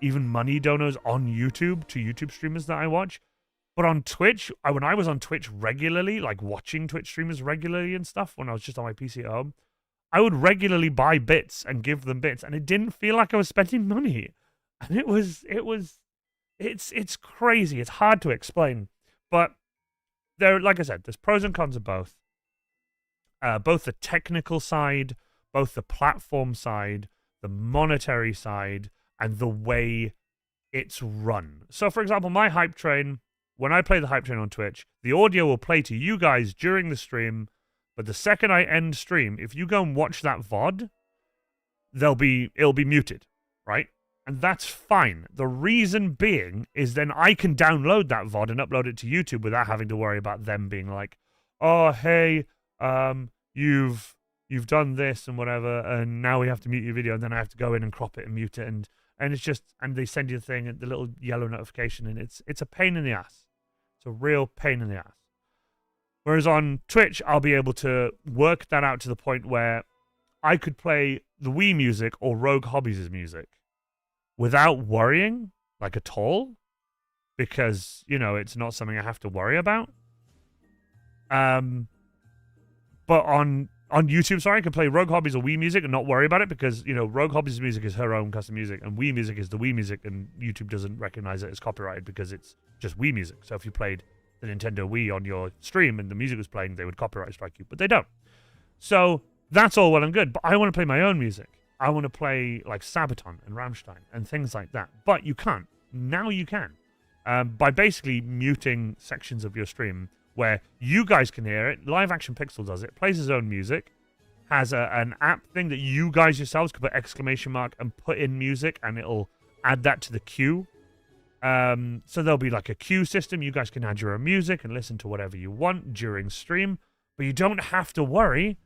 even money donos on YouTube to YouTube streamers that I watch. But on Twitch, when I was on Twitch regularly, like watching Twitch streamers regularly and stuff, when I was just on my PC at home, I would regularly buy bits and give them bits, and it didn't feel like I was spending money. And it's crazy. It's hard to explain. But there, like I said, there's pros and cons of both. Both the technical side, both the platform side, the monetary side, and the way it's run. So, for example, my hype train, when I play the hype train on Twitch, the audio will play to you guys during the stream, but the second I end stream, if you go and watch that VOD, it'll be muted, right? And that's fine. The reason being is then I can download that VOD and upload it to YouTube without having to worry about them being like, oh, hey, you've done this and whatever, and now we have to mute your video, and then I have to go in and crop it and mute it, and it's just, and they send you the thing, the little yellow notification, and it's a pain in the ass. It's a real pain in the ass. Whereas on Twitch, I'll be able to work that out to the point where I could play the Wii music or Rogue Hobbies' music without worrying, like, at all, because, you know, it's not something I have to worry about. But on YouTube, sorry, I can play Rogue Hobbies or Wii music and not worry about it, because, you know, Rogue Hobbies' music is her own custom music, and Wii music is the Wii music, and YouTube doesn't recognize it as copyrighted because it's just Wii music. So if you played the Nintendo Wii on your stream and the music was playing, they would copyright strike you, but they don't. So that's all well and good, but I want to play my own music. I want to play like Sabaton and Rammstein and things like that, but you can't. Now you can, by basically muting sections of your stream where you guys can hear it. Live Action Pixel does it, plays his own music, has an app thing that you guys yourselves could put exclamation mark and put in music, and it'll add that to the queue. So there'll be like a queue system. You guys can add your own music and listen to whatever you want during stream, but you don't have to worry,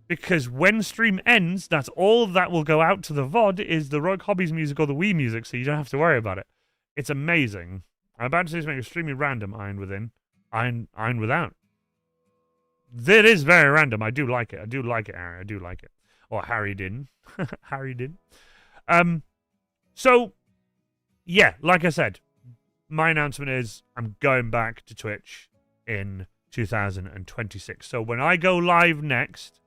because when stream ends, that's all that will go out to the VOD is the Rogue Hobbies music or the Wii music, so you don't have to worry about it. It's amazing. I'm about to say something extremely random, Iron Within. Iron Without. It is very random. I do like it. I do like it, Aaron. I do like it. Or Harry did. Harry did. So, yeah, like I said, my announcement is I'm going back to Twitch in 2026. So when I go live next,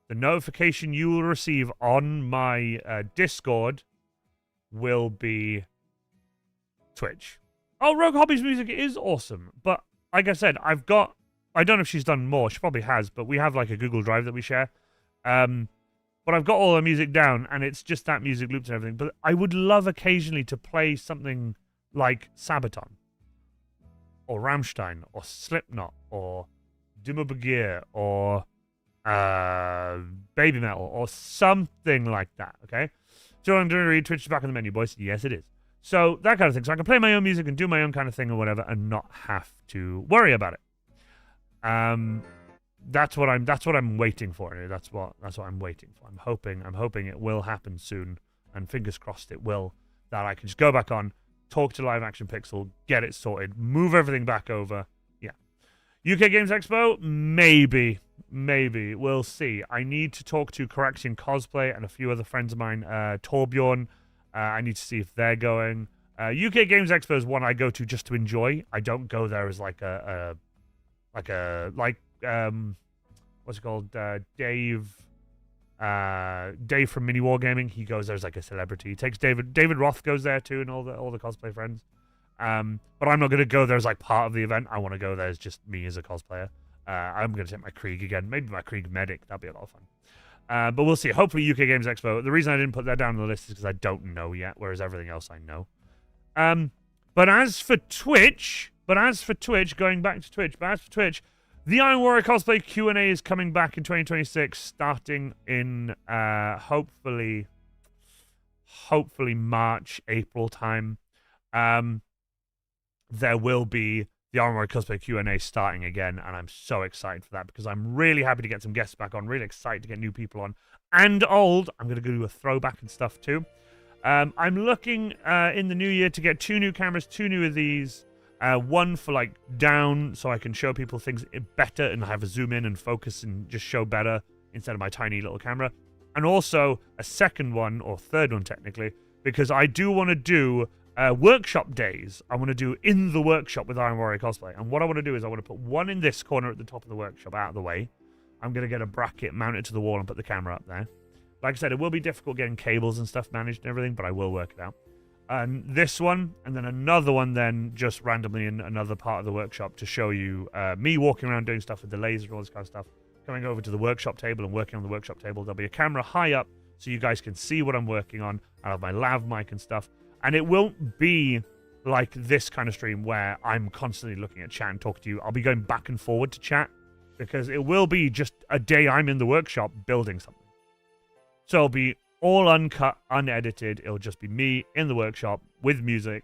the notification you will receive on my Discord will be Twitch. Oh, Rogue Hobbies music is awesome. But like I said, I don't know if she's done more. She probably has, but we have like a Google Drive that we share. But I've got all the music down, and it's just that music loops and everything. But I would love occasionally to play something like Sabaton, or Rammstein, or Slipknot, or Dimmu Borgir, or Baby Metal, or something like that, okay? So I'm doing Twitch is back on the menu, boys. Yes, it is. So that kind of thing. So I can play my own music and do my own kind of thing or whatever, and not have to worry about it. That's what I'm waiting for. That's what I'm waiting for. I'm hoping it will happen soon, and fingers crossed it will. That I can just go back on, talk to Live Action Pixel, get it sorted, move everything back over. Yeah. UK Games Expo, maybe we'll see. I need to talk to Correction Cosplay and a few other friends of mine. Torbjorn. I need to see if they're going. UK Games Expo is one I go to just to enjoy. I don't go there as like what's it called? Dave from Mini Wargaming. He goes there as like a celebrity. He takes David Roth goes there too, and all the cosplay friends. But I'm not gonna go there as like part of the event. I want to go there as just me as a cosplayer. I'm gonna take my Krieg again. Maybe my Krieg Medic. That'd be a lot of fun. But we'll see. Hopefully UK Games Expo. The reason I didn't put that down on the list is because I don't know yet, whereas everything else I know. But as for Twitch, going back to Twitch, the Iron Warrior Cosplay Q&A is coming back in 2026, starting in hopefully March, April time. There will be the Iron Warrior Cosplay Q&A starting again, and I'm so excited for that because I'm really happy to get some guests back on, really excited to get new people on, and old. I'm going to do a throwback and stuff too. I'm looking in the new year to get 2 new cameras, 2 new of these. One for like down, so I can show people things better and have a zoom in and focus and just show better instead of my tiny little camera. And also a second one, or third one technically, because I do want to do workshop days. I want to do in the workshop with Iron Warrior Cosplay. And what I want to do is I want to put one in this corner at the top of the workshop out of the way. I'm going to get a bracket mounted to the wall and put the camera up there. Like I said, it will be difficult getting cables and stuff managed and everything, but I will work it out. And this one, and then another one then just randomly in another part of the workshop to show you me walking around doing stuff with the laser and all this kind of stuff, coming over to the workshop table and working on the workshop table. There'll be a camera high up so you guys can see what I'm working on. I'll have my lav mic and stuff. And it won't be like this kind of stream where I'm constantly looking at chat and talking to you. I'll be going back and forward to chat because it will be just a day I'm in the workshop building something. So it'll be all uncut, unedited. It'll just be me in the workshop with music,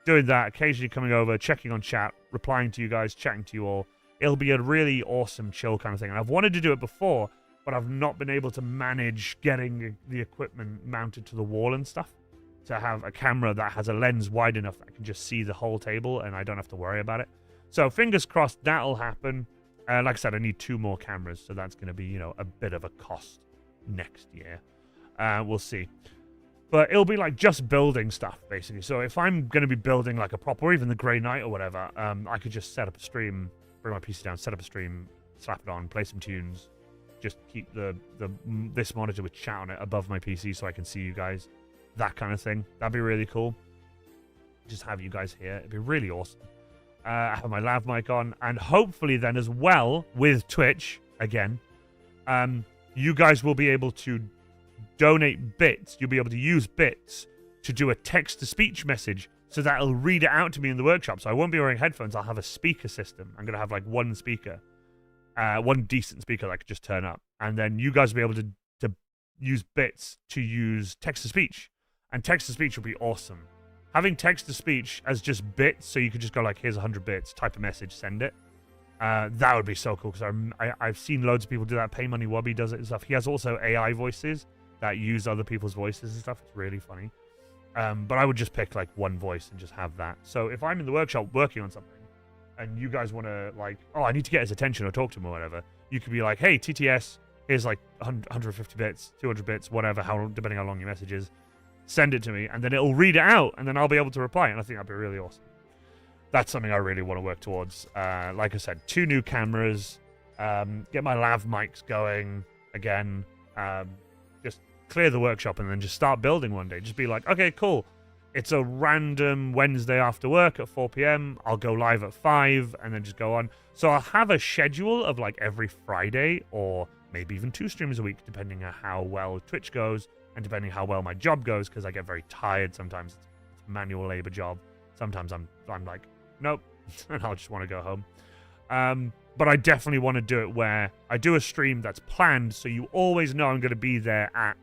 doing that, occasionally coming over, checking on chat, replying to you guys, chatting to you all. It'll be a really awesome, chill kind of thing. And I've wanted to do it before, but I've not been able to manage getting the equipment mounted to the wall and stuff. To have a camera that has a lens wide enough that I can just see the whole table and I don't have to worry about it. So fingers crossed that'll happen. Like I said, I need 2 more cameras, so that's going to be, a bit of a cost next year. We'll see. But it'll be like just building stuff, basically. So if I'm going to be building like a prop or even the Grey Knight or whatever, I could just set up a stream, bring my PC down, set up a stream, slap it on, play some tunes, just keep this monitor with chat on it above my PC so I can see you guys. That kind of thing. That'd be really cool. Just have you guys here. It'd be really awesome. I have my lav mic on. And hopefully then as well, with Twitch, again, you guys will be able to donate bits. You'll be able to use bits to do a text-to-speech message so that'll read it out to me in the workshop. So I won't be wearing headphones. I'll have a speaker system. I'm going to have like one speaker. One decent speaker that I could just turn up. And then you guys will be able to use bits to use text-to-speech. And text-to-speech will be awesome. Having text-to-speech as just bits, so you could just go like, here's 100 bits, type a message, send it. That would be so cool, because I've seen loads of people do that. Pay Money Wobby does it and stuff. He has also AI voices that use other people's voices and stuff. It's really funny. But I would just pick like one voice and just have that. So if I'm in the workshop working on something, and you guys want to like, oh, I need to get his attention or talk to him or whatever, you could be like, hey, TTS, here's like 150 bits, 200 bits, whatever, depending how long your message is. Send it to me, and then it'll read it out, and then I'll be able to reply, and I think that'd be really awesome. that's something I really want to work towards. Like I said, 2 new cameras, get my lav mics going again, just clear the workshop and then just start building one day. Just be like, okay, cool. It's a random Wednesday after work at 4 p.m. I'll go live at 5 and then just go on. So I'll have a schedule of like every Friday or maybe even 2 streams a week, depending on how well Twitch goes and depending how well my job goes, because I get very tired. Sometimes it's a manual labor job. Sometimes I'm like, nope, and I'll just want to go home. But I definitely want to do it where I do a stream that's planned, so you always know I'm going to be there at,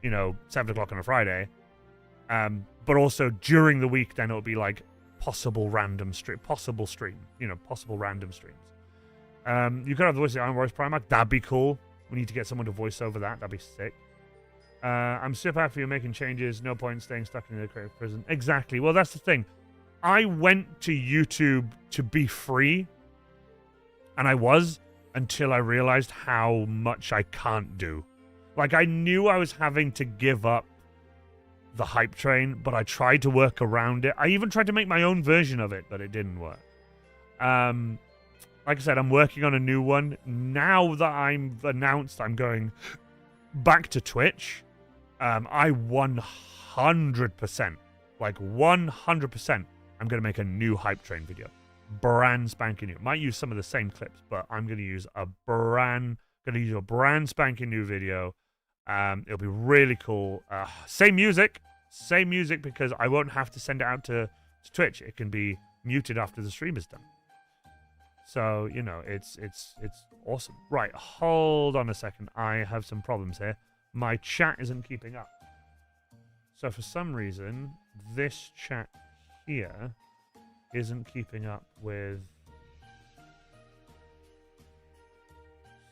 7 o'clock on a Friday. But also during the week, then it'll be like possible random stream, possible random streams. You could have the voice of Iron Warriors Primarch. That'd be cool. We need to get someone to voice over that. That'd be sick. I'm super happy you're making changes. No point staying stuck in the creative prison. Exactly. Well, that's the thing. I went to YouTube to be free. And I was, until I realized how much I can't do. Like, I knew I was having to give up the hype train, but I tried to work around it. I even tried to make my own version of it, but it didn't work. Like I said, I'm working on a new one. Now that I'm announced I'm going back to Twitch, I 100%, like 100%, I'm going to make a new hype train video. Brand spanking new. Might use some of the same clips, but I'm going to use a brand spanking new video. It'll be really cool. Same music because I won't have to send it out to Twitch. It can be muted after the stream is done. So, it's awesome. Right, hold on a second. I have some problems here. My chat isn't keeping up. So for some reason, this chat here isn't keeping up with...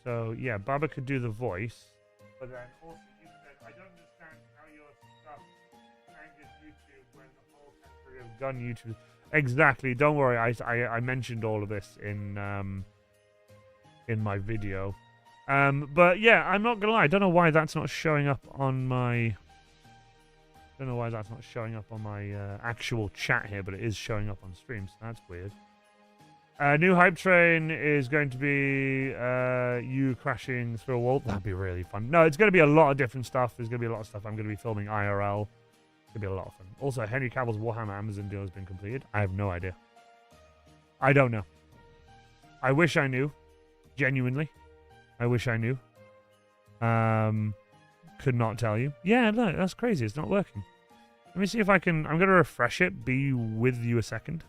So, yeah, Baba could do the voice. But then also you said, I don't understand how your stuff changes YouTube when the whole country of gun YouTube... Exactly, don't worry, I mentioned all of this in my video. But yeah, I'm not gonna lie, I don't know why that's not showing up on my... actual chat here, but it is showing up on stream, so that's weird. New hype train is going to be you crashing through a wall. That'd be really fun. No, it's going to be a lot of different stuff. There's going to be a lot of stuff I'm going to be filming IRL. It's going to be a lot of fun. Also, Henry Cavill's Warhammer Amazon deal has been completed. I have no idea. I don't know. I wish I knew. Genuinely. I wish I knew. Could not tell you. Yeah, no, that's crazy. It's not working. Let me see if I can... I'm going to refresh it. Be with you a second.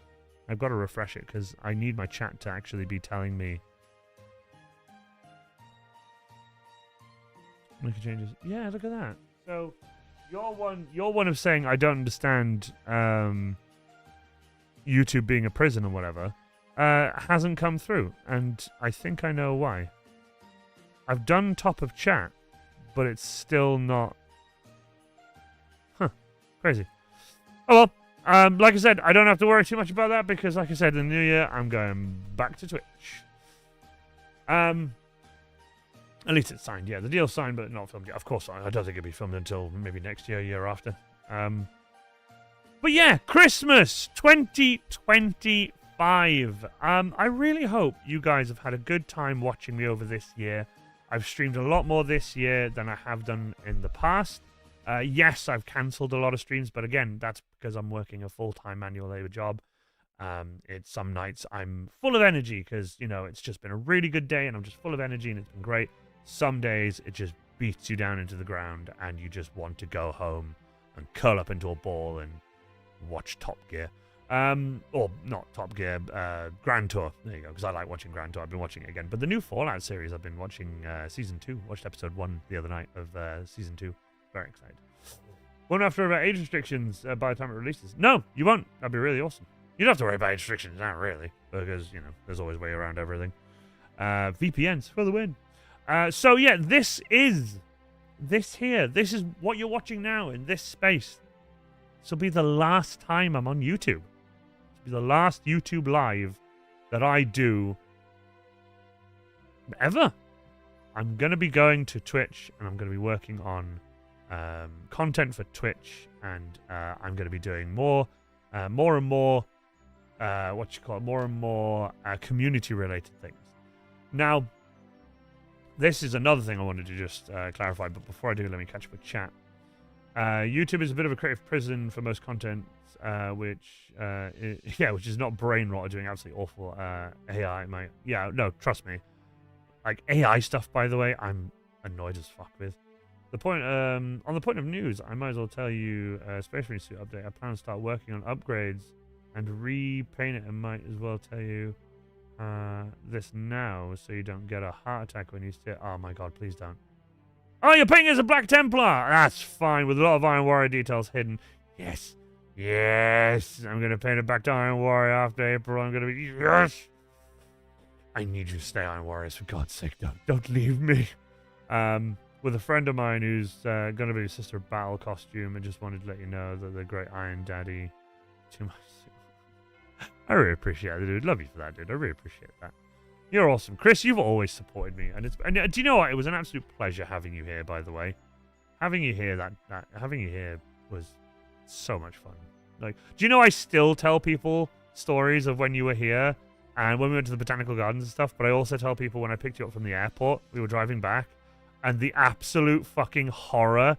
I've got to refresh it because I need my chat to actually be telling me. Making changes. Yeah, look at that. So you're one of saying I don't understand YouTube being a prison or whatever. Hasn't come through, and I think I know why. I've done top of chat, but it's still not. Huh. Crazy. Oh well. Like I said, I don't have to worry too much about that because, like I said, in the new year, I'm going back to Twitch. At least it's signed. Yeah, the deal's signed, but not filmed yet. Of course, I don't think it'll be filmed until maybe next year, year after. But yeah, Christmas 2025. I really hope you guys have had a good time watching me over this year. I've streamed a lot more this year than I have done in the past. Yes, I've cancelled a lot of streams, but again, that's because I'm working a full-time manual labor job. It's some nights I'm full of energy because, it's just been a really good day and I'm just full of energy and it's been great. Some days it just beats you down into the ground and you just want to go home and curl up into a ball and watch Top Gear. Or not Top Gear, Grand Tour. There you go, because I like watching Grand Tour. I've been watching it again. But the new Fallout series, I've been watching Season 2. Watched Episode 1 the other night of Season 2. Very excited. Won't have to worry about age restrictions by the time it releases. No, you won't. That'd be really awesome. You don't have to worry about age restrictions, not really, because, there's always a way around everything. VPNs for the win. So, yeah, this is what you're watching now in this space. This will be the last time I'm on YouTube. This will be the last YouTube live that I do ever. I'm going to be going to Twitch, and I'm going to be working on content for Twitch, and I'm going to be doing more and more more and more community-related things. Now, this is another thing I wanted to just clarify, but before I do, let me catch up with chat. YouTube is a bit of a creative prison for most content, which is not brain rot or doing absolutely awful AI. No, trust me. Like AI stuff, by the way, I'm annoyed as fuck with. On the point of news, I might as well tell you, Space Marine Suit update. I plan to start working on upgrades and repaint it, and might as well tell you this now, so you don't get a heart attack when you sit. Oh my god, please don't. Oh, you're painting as a Black Templar! That's fine, with a lot of Iron Warrior details hidden. Yes! Yes! I'm gonna paint it back to Iron Warrior after April. I'm gonna be... Yes! I need you to stay Iron Warriors, for God's sake. Don't leave me. With a friend of mine who's gonna be a Sister of Battle costume, and just wanted to let you know that the great Iron Daddy... Too much. I really appreciate it, dude. Love you for that, dude. I really appreciate that. You're awesome. Chris, you've always supported me. And do you know what? It was an absolute pleasure having you here, by the way. Having you here, having you here was so much fun. Like, do you know I still tell people stories of when you were here and when we went to the botanical gardens and stuff, but I also tell people when I picked you up from the airport, we were driving back, and the absolute fucking horror,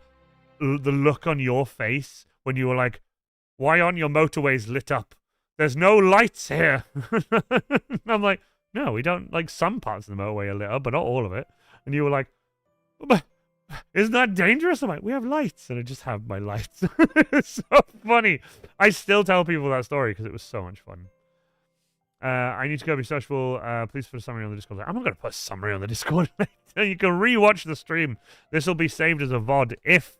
the look on your face when you were like, why aren't your motorways lit up? There's no lights here. And I'm like, no, we don't. Like, some parts of the motorway are lit up, but not all of it. And you were like, but isn't that dangerous? I'm like, we have lights. And I just have my lights. It's so funny. I still tell people that story because it was so much fun. I need to go be sociable. Please put a summary on the Discord. I'm not going to put a summary on the Discord. You can rewatch the stream. This will be saved as a VOD if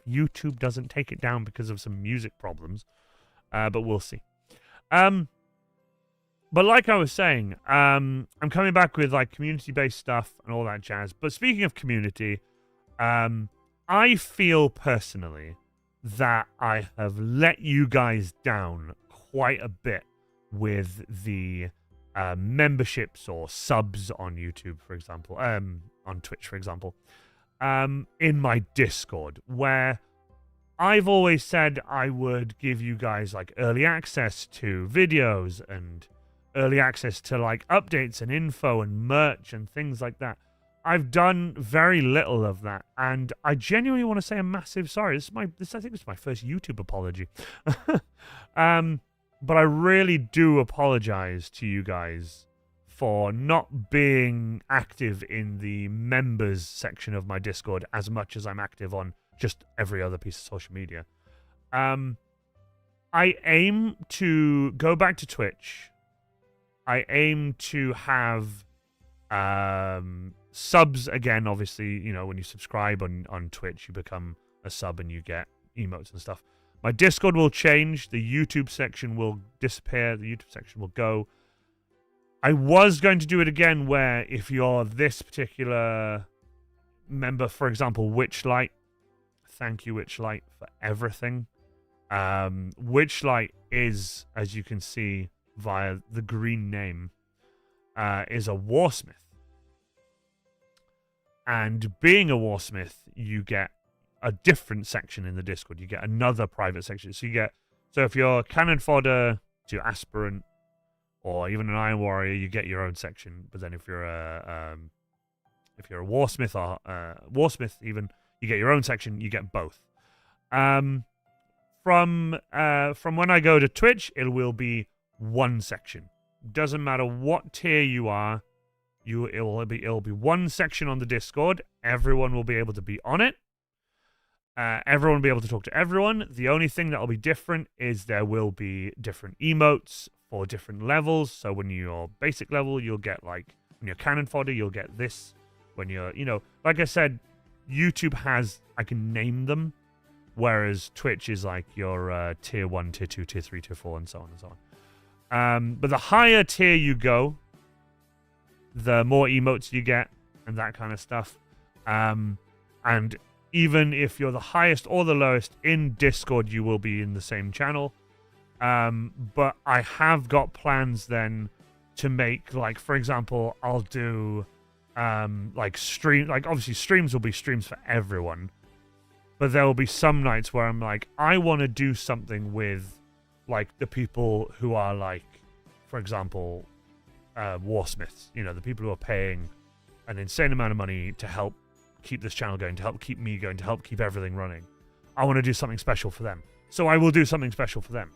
YouTube doesn't take it down because of some music problems. But we'll see. But like I was saying, I'm coming back with like community-based stuff and all that jazz. But speaking of community, I feel personally that I have let you guys down quite a bit with the memberships or subs on YouTube, for example, on Twitch, for example, in my Discord, where I've always said I would give you guys like early access to videos and early access to like updates and info and merch and things like that. I've done very little of that, and I genuinely want to say a massive sorry. I think this is my first YouTube apology. But I really do apologize to you guys for not being active in the members section of my Discord as much as I'm active on just every other piece of social media. I aim to go back to Twitch. I aim to have subs again. Obviously, you know, when you subscribe on Twitch, you become a sub and you get emotes and stuff. My Discord will change. The YouTube section will disappear. The YouTube section will go. I was going to do it again where if you're this particular member, for example, Witchlight, thank you, Witchlight, for everything. Witchlight is, as you can see via the green name, is a warsmith. And being a warsmith, you get a different section in the Discord. You get another private section. So if you're cannon fodder to aspirant or even an Iron Warrior, you get your own section. But then if you're a warsmith or warsmith even, you get your own section. You get both. From when I go to Twitch, it will be one section. Doesn't matter what tier you are. It'll be one section on the Discord. Everyone will be able to be on it. Everyone will be able to talk to everyone. The only thing that will be different is there will be different emotes for different levels. So when you're basic level, you'll get like, when you're cannon fodder, you'll get this. When you're, like I said, YouTube has, I can name them, whereas Twitch is like your tier 1, tier 2, tier 3, tier 4, and so on and so on. But the higher tier you go, the more emotes you get and that kind of stuff. And even if you're the highest or the lowest in Discord, you will be in the same channel. But I have got plans then to make, like, for example, I'll do like stream, like obviously streams will be streams for everyone. But there will be some nights where I'm like, I want to do something with like the people who are like, for example, warsmiths. You know, the people who are paying an insane amount of money to help keep this channel going, to help keep me going, to help keep everything running. I want to do something special for them. So I will do something special for them.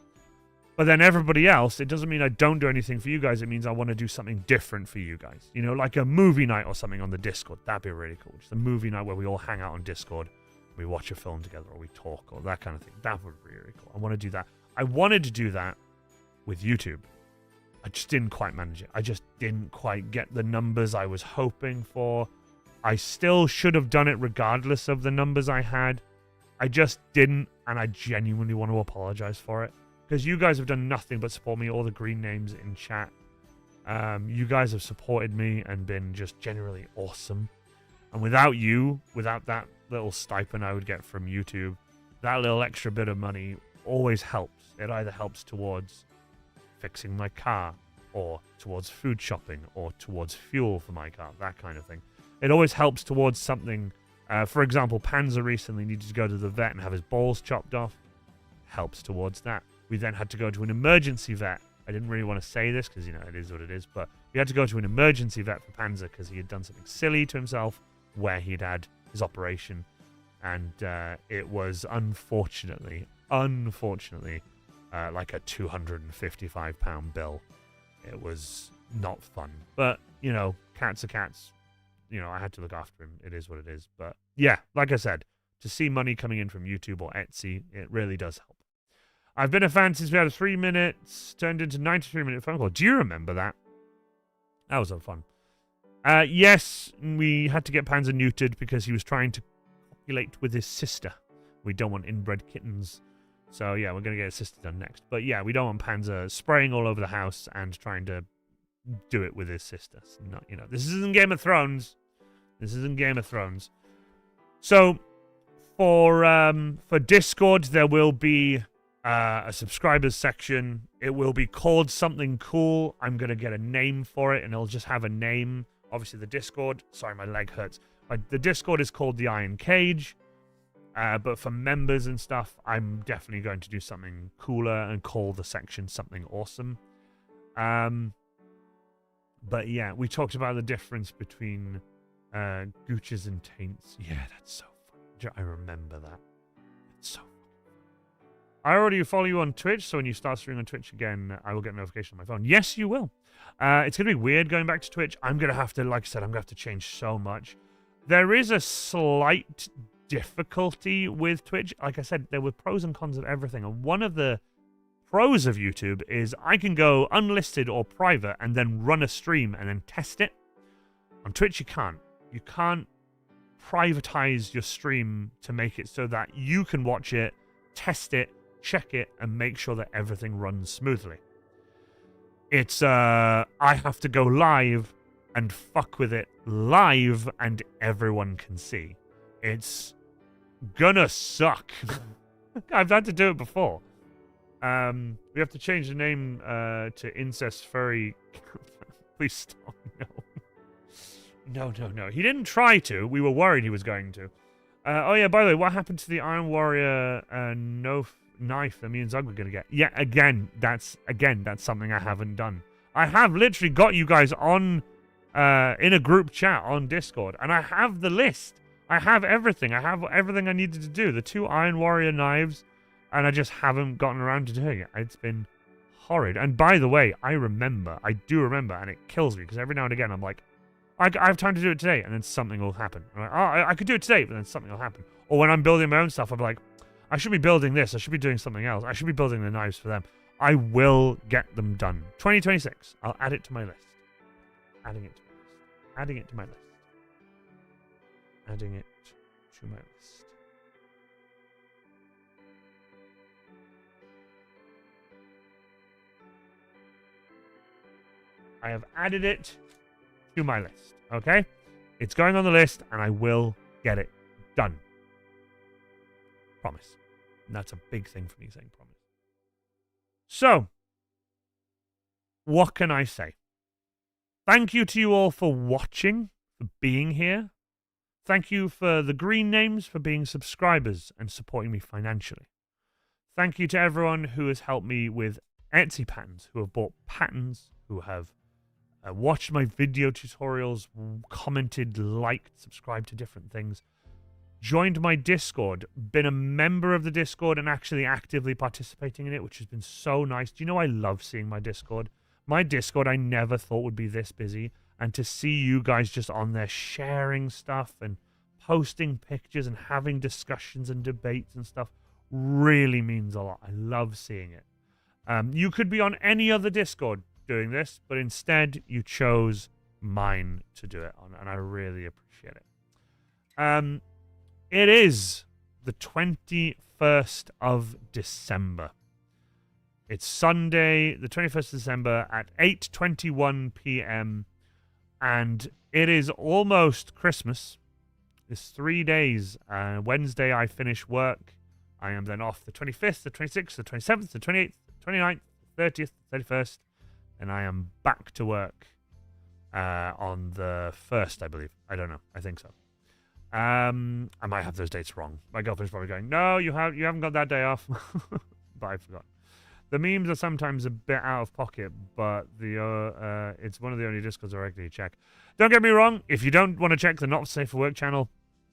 But then everybody else, it doesn't mean I don't do anything for you guys. It means I want to do something different for you guys. You know, like a movie night or something on the Discord. That'd be really cool. Just a movie night where we all hang out on Discord. We watch a film together or we talk or that kind of thing. That would be really cool. I want to do that. I wanted to do that with YouTube. I just didn't quite manage it. I just didn't quite get the numbers I was hoping for. I still should have done it regardless of the numbers I had. I just didn't, and I genuinely want to apologize for it. Because you guys have done nothing but support me, all the green names in chat. You guys have supported me and been just generally awesome. And without you, without that little stipend I would get from YouTube, that little extra bit of money always helps. It either helps towards fixing my car, or towards food shopping, or towards fuel for my car, that kind of thing. It always helps towards something. For example, Panzer recently needed to go to the vet and have his balls chopped off. Helps towards that. We then had to go to an emergency vet. I didn't really want to say this because, you know, it is what it is. But we had to go to an emergency vet for Panzer because he had done something silly to himself where he'd had his operation. And it was unfortunately, like a £255 bill. It was not fun. But, you know, cats are cats. You know, I had to look after him. It is what it is. But, yeah, like I said, to see money coming in from YouTube or Etsy, it really does help. I've been a fan since we had a 3 minutes, turned into 93-minute phone call. Do you remember that? That was fun. Yes, we had to get Panzer neutered because he was trying to copulate with his sister. We don't want inbred kittens. So, yeah, we're going to get his sister done next. But, yeah, we don't want Panzer spraying all over the house and trying to do it with his sister. So not, you know, this isn't Game of Thrones. This isn't Game of Thrones. So, for Discord, there will be a subscribers section. It will be called something cool. I'm going to get a name for it, and it'll just have a name. Obviously, the Discord. Sorry, my leg hurts. The Discord is called the Iron Cage. But for members and stuff, I'm definitely going to do something cooler and call the section something awesome. But yeah, we talked about the difference between Gooches and Taints. Yeah, that's so fun. I remember that. It's so fun. I already follow you on Twitch, so when you start streaming on Twitch again, I will get a notification on my phone. Yes, you will. It's going to be weird going back to Twitch. I'm going to have to, like I said, I'm going to have to change so much. There is a slight difficulty with Twitch. Like I said, there were pros and cons of everything. And one of the pros of YouTube is I can go unlisted or private and then run a stream and then test it. On Twitch, you can't. You can't privatize your stream to make it so that you can watch it, test it, check it, and make sure that everything runs smoothly. It's, I have to go live and fuck with it live and everyone can see. It's gonna suck. I've had to do it before. We have to change the name to Incest Furry. Please stop. No. He didn't try to. We were worried he was going to. Oh yeah, by the way, what happened to the Iron Warrior knife that me and Zug were going to get? Yeah, again, that's something I haven't done. I have literally got you guys on in a group chat on Discord, and I have the list. I have everything. I have everything I needed to do. The 2 Iron Warrior knives, and I just haven't gotten around to doing it. It's been horrid. And by the way, I do remember, and it kills me, because every now and again I'm like, I have time to do it today, and then something will happen. I'm like, oh, I could do it today, but then something will happen. Or when I'm building my own stuff, I'm like, I should be building this. I should be doing something else. I should be building the knives for them. I will get them done. 2026. I'll add it to my list. Adding it to my list. Adding it to my list. Adding it to my list. I have added it to my list. Okay? It's going on the list, and I will get it done. Promise. And that's a big thing for me, saying promise. So, what can I say? Thank you to you all for watching, for being here. Thank you for the green names for being subscribers and supporting me financially. Thank you to everyone who has helped me with Etsy patterns, who have bought patterns, who have watched my video tutorials, commented, liked, subscribed to different things, joined my Discord, been a member of the Discord and actually actively participating in it, which has been so nice. Do you know I love seeing my Discord? My Discord I never thought would be this busy, and to see you guys just on there sharing stuff and posting pictures and having discussions and debates and stuff really means a lot. I love seeing it. You could be on any other Discord doing this, but instead you chose mine to do it on, and I really appreciate it. It is the 21st of December. It's Sunday, the 21st of December at 8:21 p.m. and it is almost Christmas. It's 3 days. Wednesday I finish work. I am then off the 25th, the 26th, the 27th, the 28th, the 29th, the 30th, the 31st, and I am back to work on the 1st, I believe. I don't know. I think so. I might have those dates wrong. My girlfriend's probably going, no, you haven't got that day off. But I forgot. The memes are sometimes a bit out of pocket, but it's one of the only Discords I regularly check. Don't get me wrong. If you don't want to check the Not Safe for Work channel,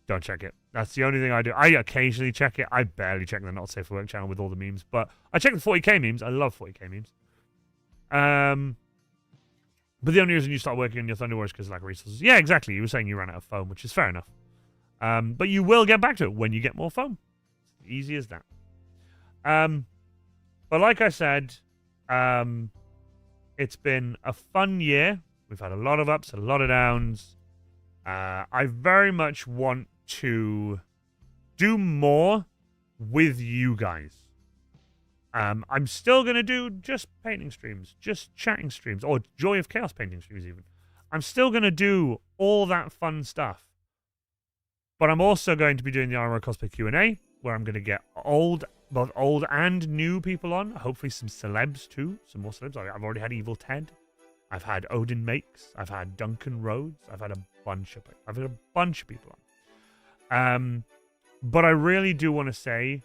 don't check it. That's the only thing I do. I occasionally check it. I barely check the Not Safe for Work channel with all the memes, but I check the 40k memes. I love 40k memes. But the only reason you start working on your Thunder Wars is because like resources. Yeah, exactly. You were saying you ran out of foam, which is fair enough. But you will get back to it when you get more foam. Easy as that. But like I said, it's been a fun year. We've had a lot of ups, a lot of downs. I very much want to do more with you guys. I'm still going to do just painting streams, just chatting streams, or Joy of Chaos painting streams even. I'm still going to do all that fun stuff. But I'm also going to be doing the RMO Cosplay Q&A, where I'm going to get both old and new people on. Hopefully some celebs too, some more celebs. I've already had Evil Ted. I've had Odin Makes. I've had Duncan Rhodes. I've had a bunch of people on. But I really do want to say,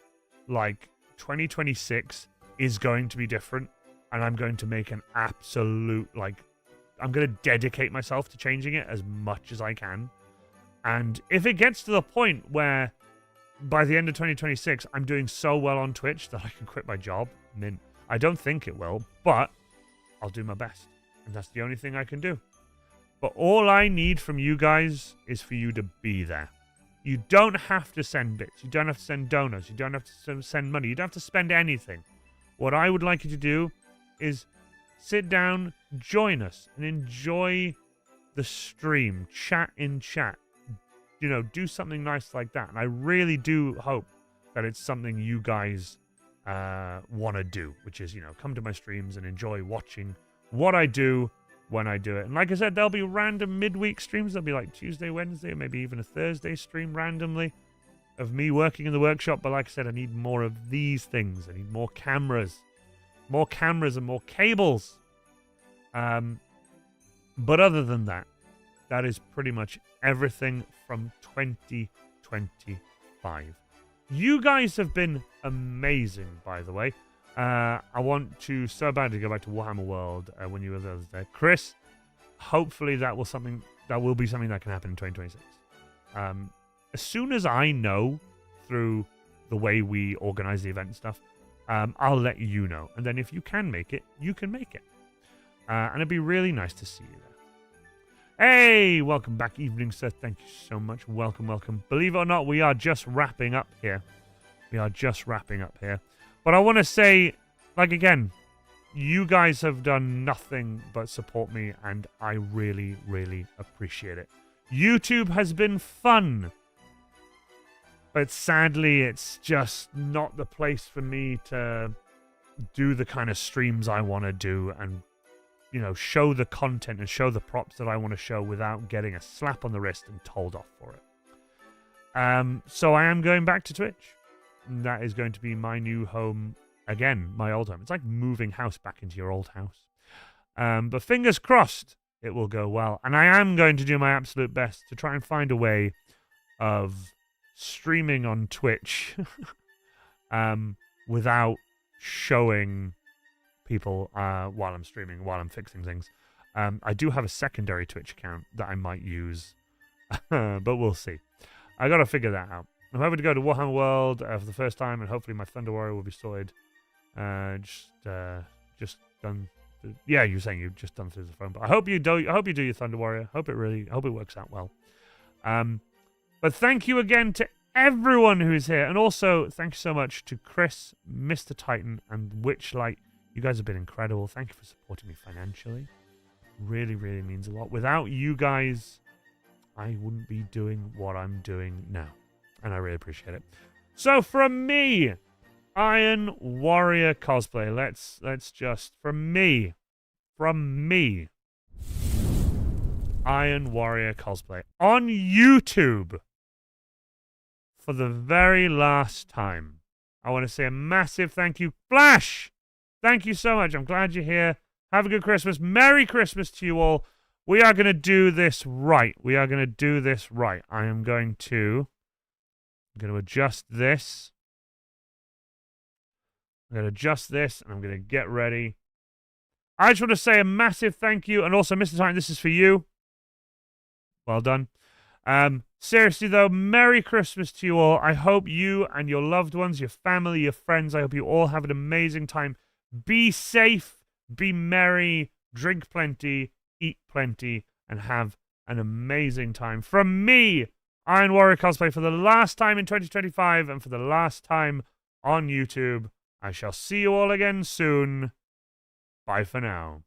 like, 2026 is going to be different, and I'm going to make an absolute, like, I'm going to dedicate myself to changing it as much as I can. And if it gets to the point where by the end of 2026 I'm doing so well on Twitch that I can quit my job, I don't think it will, but I'll do my best. And that's the only thing I can do. But all I need from you guys is for you to be there. You don't have to send bits. You don't have to send donuts. You don't have to send money. You don't have to spend anything. What I would like you to do is sit down, join us, and enjoy the stream. Chat in chat. You know, do something nice like that. And I really do hope that it's something you guys want to do, which is, you know, come to my streams and enjoy watching what I do when I do it. And like I said, there'll be random midweek streams. There'll be like Tuesday, Wednesday, or maybe even a Thursday stream randomly of me working in the workshop. But like I said, I need more of these things. I need more cameras and more cables. But other than that, that is pretty much everything from 2025. You guys have been amazing, by the way. I want to so badly go back to Warhammer World when you were the other day. Chris, hopefully that will be something that can happen in 2026. As soon as I know through the way we organize the event and stuff, I'll let you know. And then if you can make it, you can make it. And it'd be really nice to see you there. Hey, welcome back, evening, sir. Thank you so much. Welcome, welcome. Believe it or not, we are just wrapping up here. But I want to say, like, again, you guys have done nothing but support me, and I really, really appreciate it. YouTube has been fun, but sadly, it's just not the place for me to do the kind of streams I want to do and, you know, show the content and show the props that I want to show without getting a slap on the wrist and told off for it. So I am going back to Twitch. That is going to be my new home again, my old home. It's like moving house back into your old house. But fingers crossed it will go well. And I am going to do my absolute best to try and find a way of streaming on Twitch without showing people while I'm streaming, while I'm fixing things. I do have a secondary Twitch account that I might use, but we'll see. I gotta figure that out. I'm hoping to go to Warhammer World for the first time, and hopefully my Thunder Warrior will be sorted. Just done. Yeah, you're saying you've just done through the phone, but I hope you do. I hope you do your Thunder Warrior. Hope it works out well. But thank you again to everyone who's here, and also thank you so much to Chris, Mr. Titan, and Witchlight. You guys have been incredible. Thank you for supporting me financially. Really, really means a lot. Without you guys, I wouldn't be doing what I'm doing now, and I really appreciate it. So from me, Iron Warrior Cosplay. Let's just from me, Iron Warrior Cosplay on YouTube. For the very last time, I want to say a massive thank you. Flash! Thank you so much. I'm glad you're here. Have a good Christmas. Merry Christmas to you all. We are going to do this right. We are going to do this right. I'm going to adjust this. I'm going to adjust this, and I'm going to get ready. I just want to say a massive thank you, and also, Mr. Titan, this is for you. Well done. Seriously, though, Merry Christmas to you all. I hope you and your loved ones, your family, your friends, I hope you all have an amazing time. Be safe, be merry, drink plenty, eat plenty, and have an amazing time. From me, Iron Warrior Cosplay, for the last time in 2025 and for the last time on YouTube. I shall see you all again soon. Bye for now.